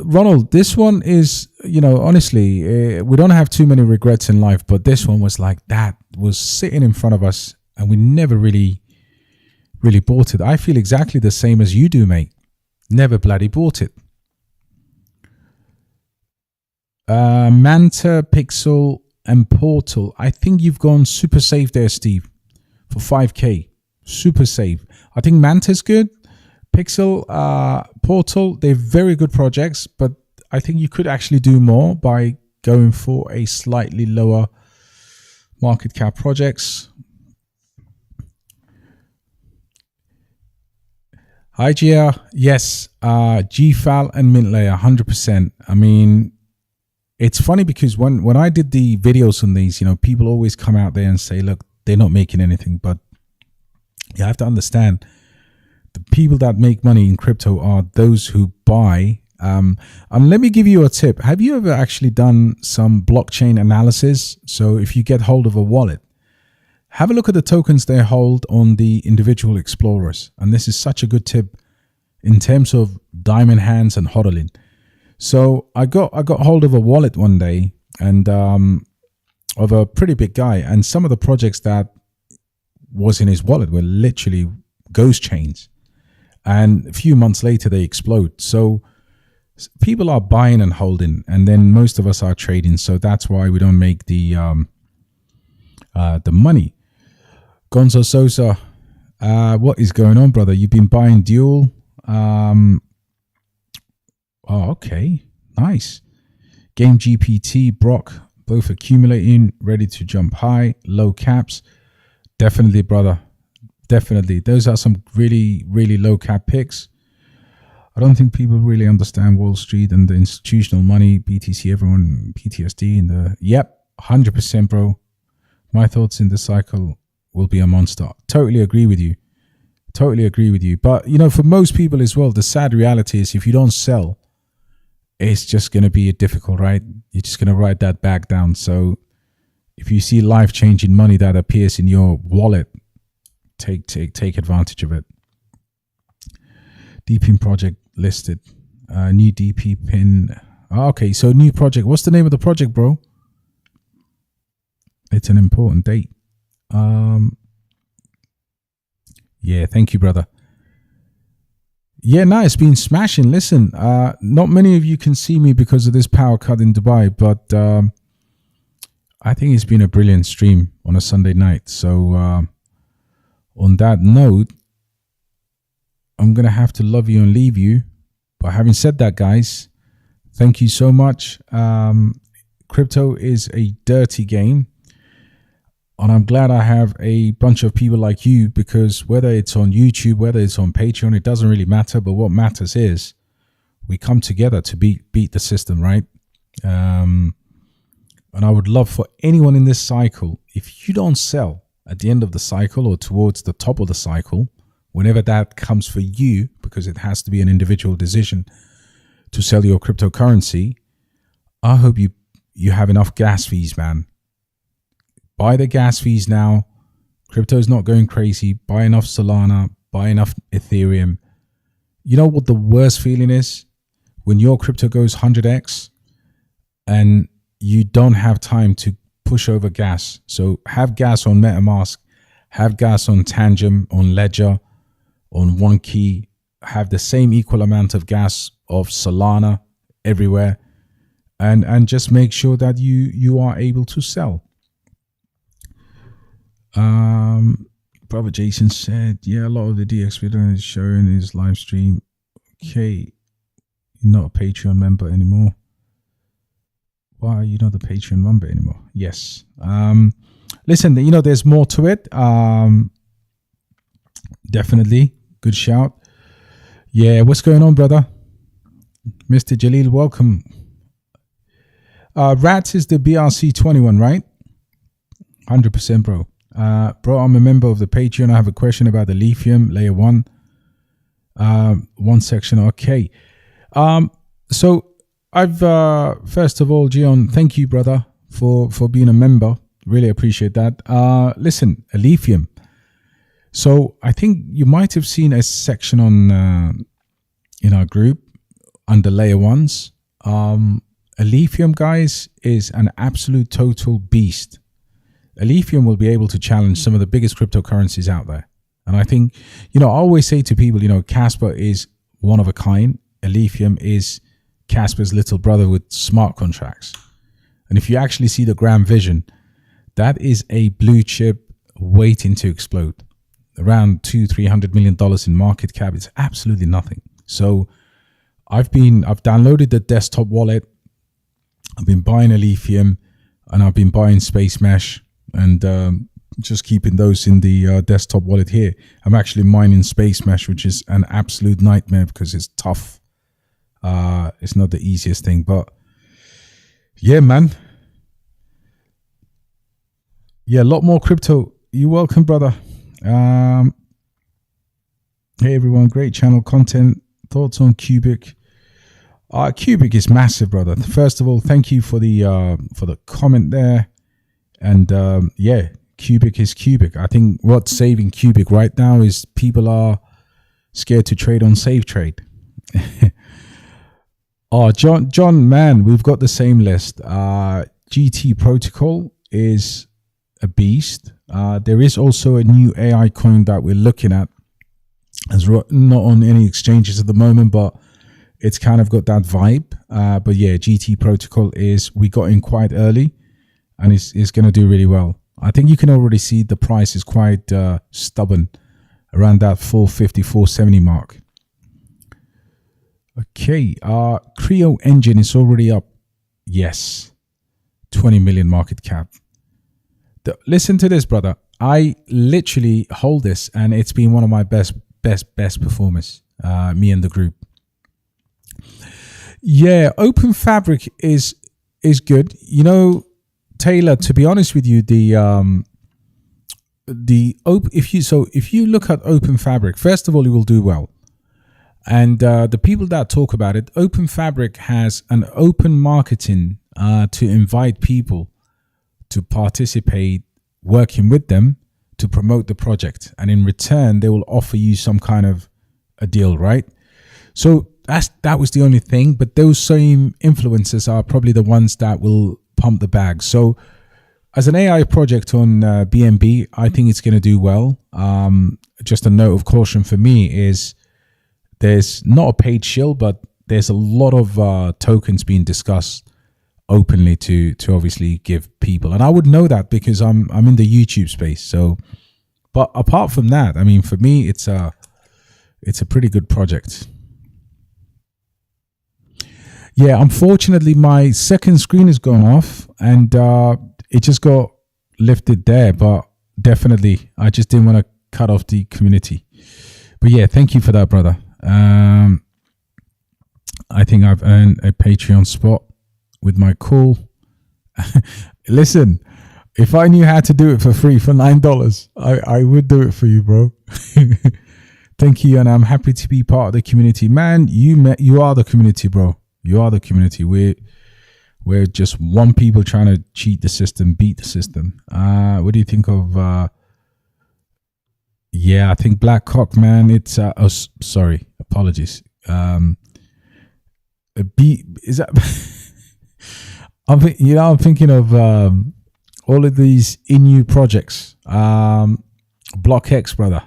Ronald, this one is, honestly, we don't have too many regrets in life, but this one was like that, was sitting in front of us, and we never really bought it. I feel exactly the same as you do, mate. Never bloody bought it. Manta, Pixel, and Portal. I think you've gone super safe there, Steve, for 5K. Super safe. I think Manta's good. Pixel, Portal, they're very good projects, but I think you could actually do more by going for a slightly lower market cap projects. Hi, Gia. Yes, Gfile and Mintlayer, 100%. I mean, it's funny because when I did the videos on these, people always come out there and say, look, they're not making anything. But you have to understand, the people that make money in crypto are those who buy. And let me give you a tip. Have you ever actually done some blockchain analysis? So if you get hold of a wallet, have a look at the tokens they hold on the individual explorers. And this is such a good tip in terms of diamond hands and hodling. So I got hold of a wallet one day, and of a pretty big guy. And some of the projects that was in his wallet were literally ghost chains. And a few months later, they explode. So people are buying and holding, and then most of us are trading. So that's why we don't make the money. Gonzo Sosa, what is going on, brother? You've been buying Duel. Oh, okay. Nice. Game GPT, Brock, both accumulating, ready to jump high, low caps. Definitely, brother. Definitely. Those are some really, really low cap picks. I don't think people really understand Wall Street and the institutional money, BTC, everyone, PTSD, and the, yep, 100%, bro. My thoughts in the cycle will be a monster. Totally agree with you. Totally agree with you. But, for most people as well, the sad reality is if you don't sell, it's just going to be a difficult, right? You're just going to write that back down. So if you see life-changing money that appears in your wallet, take advantage of it. Deepin project listed. New Deepin. Okay, so new project. What's the name of the project, bro? It's an important date. Yeah, thank you, brother. Yeah, no, it's been smashing. Listen, not many of you can see me because of this power cut in Dubai, but I think it's been a brilliant stream on a Sunday night. So on that note, I'm going to have to love you and leave you. But having said that, guys, thank you so much. Crypto is a dirty game. And I'm glad I have a bunch of people like you, because whether it's on YouTube, whether it's on Patreon, it doesn't really matter. But what matters is we come together to beat the system, right? And I would love for anyone in this cycle, if you don't sell at the end of the cycle or towards the top of the cycle, whenever that comes for you, because it has to be an individual decision to sell your cryptocurrency, I hope you have enough gas fees, man. Buy the gas fees now. Crypto is not going crazy. Buy enough Solana. Buy enough Ethereum. You know what the worst feeling is? When your crypto goes 100x and you don't have time to push over gas. So have gas on MetaMask. Have gas on Tangent, on Ledger, on OneKey. Have the same equal amount of gas of Solana everywhere. And just make sure that you are able to sell. Brother Jason said, yeah, a lot of the DXB is showing his live stream. Okay, you're not a Patreon member anymore. Why are you not a Patreon member anymore? Yes. Listen, there's more to it. Definitely. Good shout. Yeah, what's going on, brother? Mr. Jalil, welcome. Rats is the BRC21, right? 100%, bro. Bro, I'm a member of the Patreon. I have a question about the lithium layer 1. One section. Okay. So I've first of all, Gion, thank you, brother, for being a member. Really appreciate that. Listen, lithium. So I think you might have seen a section on in our group under layer 1s. Lithium, guys, is an absolute total beast. Lithium will be able to challenge some of the biggest cryptocurrencies out there. And I think, I always say to people, Casper is one of a kind. Lithium is Casper's little brother with smart contracts. And if you actually see the grand vision, that is a blue chip waiting to explode. around $200-300 million in market cap. It's absolutely nothing. So I've downloaded the desktop wallet. I've been buying Alium, and I've been buying Space Mesh, and just keeping those in the desktop wallet here. I'm actually mining Space Mesh, which is an absolute nightmare because it's tough. It's not the easiest thing, but yeah, man. Yeah, a lot more crypto. You're welcome, brother. Hey everyone, great channel content. Thoughts on Cubic? Cubic is massive, brother. First of all, thank you for the comment there. And yeah, Cubic is Cubic. I think what's saving Cubic right now is people are scared to trade on Safe Trade. Oh, John, man, we've got the same list. GT Protocol is a beast. There is also a new AI coin that we're looking at. It's not on any exchanges at the moment, but it's kind of got that vibe. But yeah, GT Protocol we got in quite early, and it's going to do really well. I think you can already see the price is quite stubborn around that 450, 470 mark. Okay, Creo Engine is already up. Yes, 20 million market cap. Listen to this, brother. I literally hold this, and it's been one of my best performers. Me and the group. Yeah, Open Fabric is good. You know, Taylor, to be honest with you, if you look at Open Fabric, first of all, you will do well. And the people that talk about it, Open Fabric has an open marketing to invite people to participate, working with them to promote the project. And in return, they will offer you some kind of a deal, right? So that was the only thing. But those same influencers are probably the ones that will pump the bag. So as an AI project on BNB, I think it's going to do well. Just a note of caution for me is there's not a paid shill, but there's a lot of tokens being discussed openly to obviously give people. And I would know that because I'm in the YouTube space. So, but apart from that, I mean, for me, it's a pretty good project. Yeah, unfortunately, my second screen has gone off, and it just got lifted there. But definitely, I just didn't want to cut off the community. But yeah, thank you for that, brother. I think I've earned a Patreon spot with my call. Listen, if I knew how to do it for free for $9, I would do it for you, bro. Thank you, and I'm happy to be part of the community. Man, you are the community, bro. You are the community. We're just one people trying to cheat the system, beat the system. What do you think of? Yeah, I think Black Cock, man. It's oh, sorry, apologies. Is that? I'm thinking of all of these new projects. Block X, brother.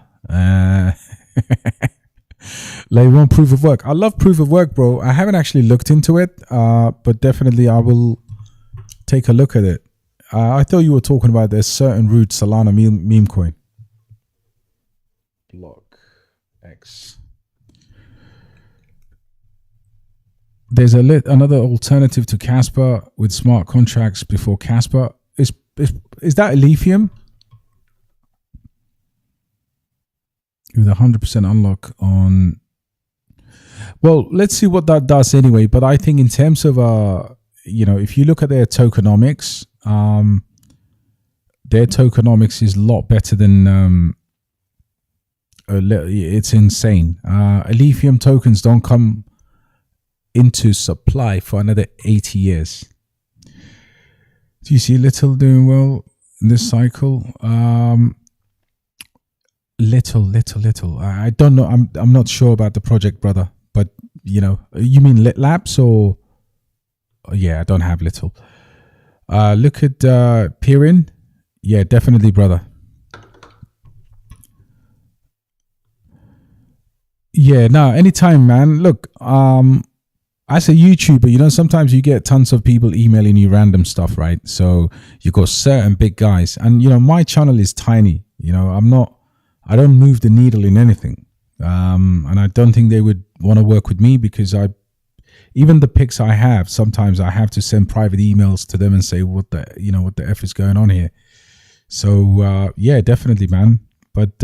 Layer 1 proof of work. I love proof of work, bro. I haven't actually looked into it, but definitely I will take a look at it. I thought you were talking about this certain root Solana meme coin. Block X. There's another alternative to Casper with smart contracts before Casper. Is that Alium? With 100% unlock on. Well, let's see what that does anyway. But I think in terms of if you look at their tokenomics, is a lot better than it's insane. Alium tokens don't come into supply for another 80 years. Do you see Little doing well in this cycle? Little. I don't know. I'm not sure about the project, brother. But you mean Lit Labs or? Oh, yeah, I don't have Little. Look at Peerin. Yeah, definitely, brother. Yeah, no, anytime, man. Look, as a YouTuber, sometimes you get tons of people emailing you random stuff, right? So you got certain big guys, and my channel is tiny. I'm I don't move the needle in anything. And I don't think they would want to work with me because even the picks I have, sometimes I have to send private emails to them and say what the F is going on here. So yeah, definitely, man. But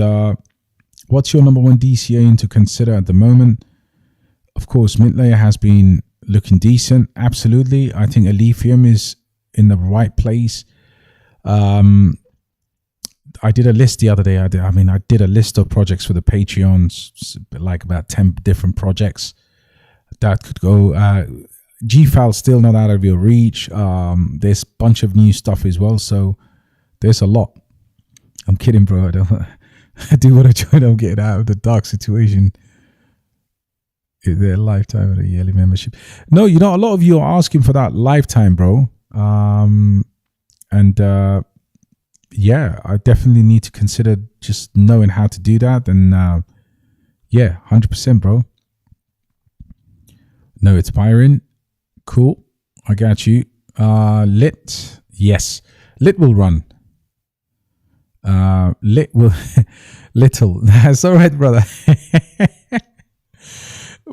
what's your number one DCA to consider at the moment? Of course, Mintlayer has been looking decent. Absolutely. I think Alium is in the right place. I did a list the other day. I did a list of projects for the Patreons, like about 10 different projects that could go. Gfile still not out of your reach. There's a bunch of new stuff as well. So there's a lot. I'm kidding, bro. I do want to try to get out of the dark situation. Their lifetime of the yearly membership. No, a lot of you are asking for that lifetime, bro. Yeah, I definitely need to consider just knowing how to do that. And yeah, 100%, bro. No, it's Byron. Cool. I got you. Lit. Yes. Lit will run. Lit will. Little. That's all right, brother.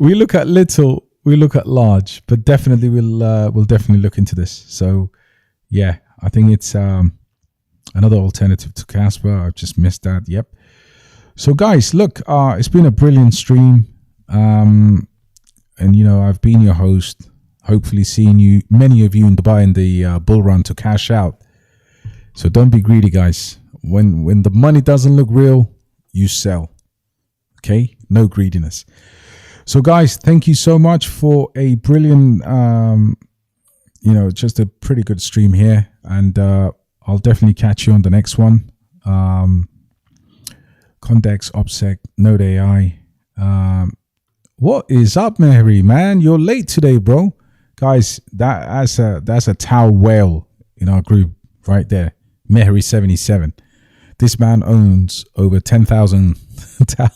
We look at little, we look at large, but definitely we'll definitely look into this. So yeah, I think it's another alternative to Casper. I've just missed that. Yep. So guys, look, it's been a brilliant stream. And I've been your host, hopefully seeing many of you in Dubai in the bull run to cash out. So don't be greedy, guys. When the money doesn't look real, you sell. Okay? No greediness. So guys, thank you so much for a brilliant, just a pretty good stream here. And I'll definitely catch you on the next one. Condex, OPSEC, Node AI. What is up, Mehri, man? You're late today, bro. Guys, that's a Tau whale in our group right there. Mehri 77. This man owns over 10,000 Tau.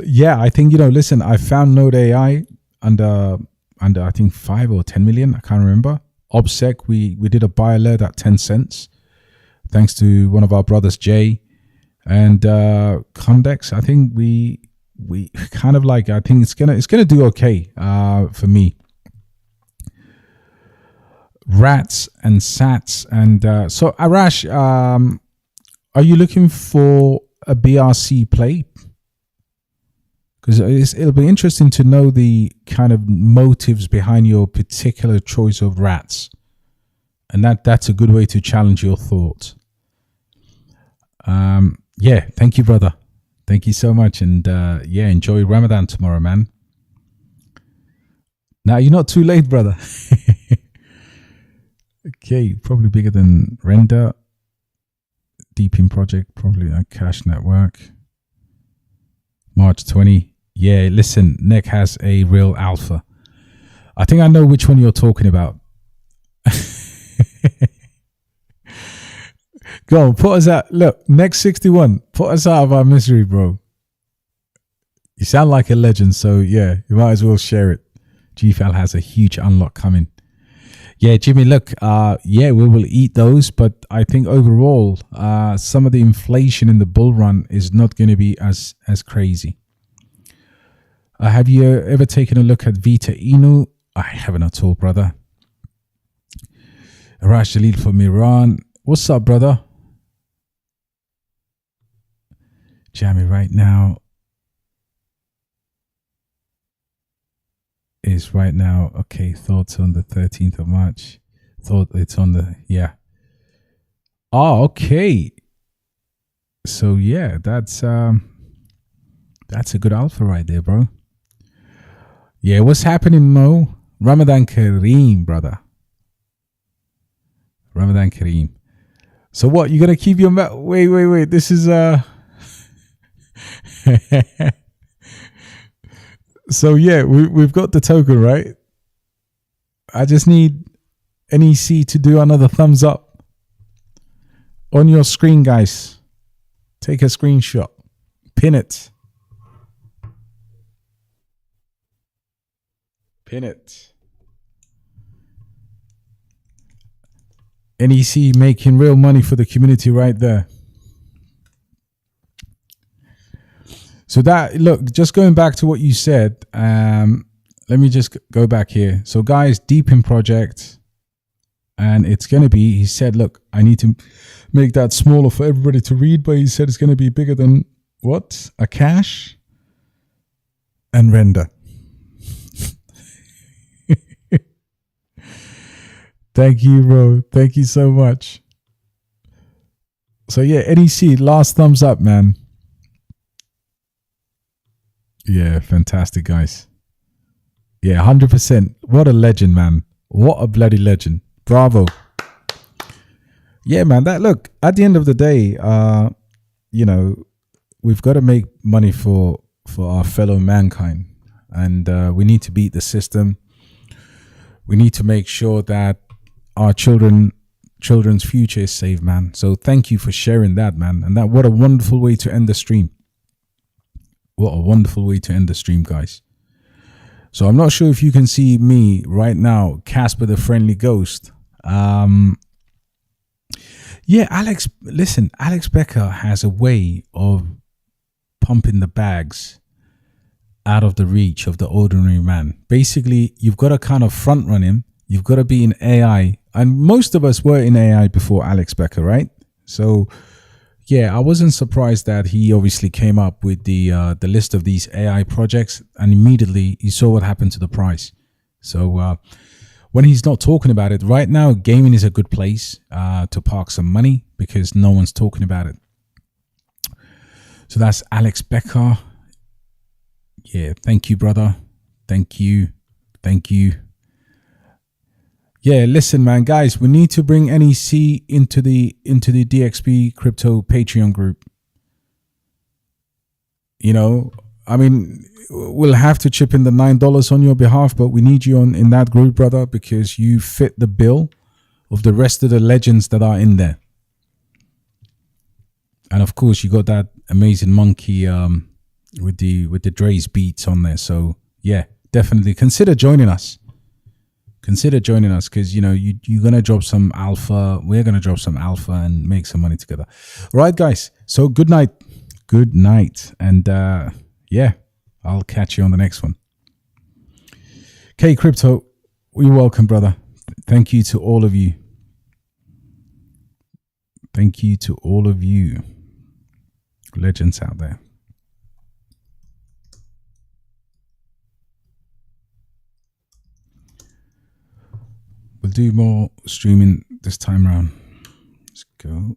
Yeah, I think, listen, I found Node AI under I think 5 or 10 million. I can't remember. OPSEC, we did a buy alert at 10 cents. Thanks to one of our brothers, Jay. And Condex, I think we kind of I think it's gonna do okay for me. Rats and Sats. And so Arash, are you looking for a BRC play? Because it'll be interesting to know the kind of motives behind your particular choice of rats. And that's a good way to challenge your thoughts. Yeah, thank you, brother. Thank you so much. And yeah, enjoy Ramadan tomorrow, man. Now, you're not too late, brother. Okay, probably bigger than Render. Deepin project, probably a cash network. March 20. Yeah, listen, NEC has a real alpha. I think I know which one you're talking about. Go on, put us out. Look, next 61. Put us out of our misery, bro. You sound like a legend, so yeah, you might as well share it. Gfile has a huge unlock coming. Yeah, Jimmy, look, yeah, we will eat those, but I think overall, some of the inflation in the bull run is not going to be as crazy. Have you ever taken a look at Vita Inu? I haven't at all, brother. Arash Jalil from Iran. What's up, brother? Jammy right now is right now. Okay, thoughts on the 13th of March. Thought it's on the, yeah. Oh, okay. So yeah, that's a good alpha right there, bro. Yeah, what's happening, Mo? Ramadan Kareem, brother. Ramadan Kareem. So what, you gonna keep your wait. This is so yeah, we've got the token, right? I just need NEC to do another thumbs up on your screen, guys. Take a screenshot, pin it. Pin it. NEC making real money for the community right there. So that, look, just going back to what you said, let me just go back here. So guys, Deepin project, and it's going to be, he said, look, I need to make that smaller for everybody to read, but he said it's going to be bigger than what? A cache and render. Thank you, bro. Thank you so much. So yeah, NEC, last thumbs up, man. Yeah, fantastic, guys. Yeah, 100%. What a legend, man. What a bloody legend. Bravo. Yeah, man. That, look, at the end of the day, you know, we've got to make money for our fellow mankind, and we need to beat the system. We need to make sure that our children's future is safe, man. So thank you for sharing that, man. And that, what a wonderful way to end the stream. What a wonderful way to end the stream, guys. So I'm not sure if you can see me right now, Casper the Friendly Ghost. Yeah, Alex, listen, Alex Becker has a way of pumping the bags out of the reach of the ordinary man. Basically, you've got to kind of front run him. You've got to be in AI. And most of us were in AI before Alex Becker, right? So yeah, I wasn't surprised that he obviously came up with the list of these AI projects, and immediately you saw what happened to the price. So when he's not talking about it right now, gaming is a good place to park some money because no one's talking about it. So that's Alex Becker. Yeah, thank you, brother. Thank you. Thank you. Yeah, listen, man, guys, we need to bring NEC into the DXB crypto Patreon group. You know, I mean, we'll have to chip in the $9 on your behalf, but we need you in that group, brother, because you fit the bill of the rest of the legends that are in there. And of course, you got that amazing monkey with the Dre's beats on there. So yeah, definitely consider joining us. Consider joining us, because, you know, you're going to drop some alpha. We're going to drop some alpha and make some money together. All right, guys. So good night. Good night. And yeah, I'll catch you on the next one. K Crypto, you're welcome, brother. Thank you to all of you. Thank you to all of you legends out there. We'll do more streaming this time around. Let's go.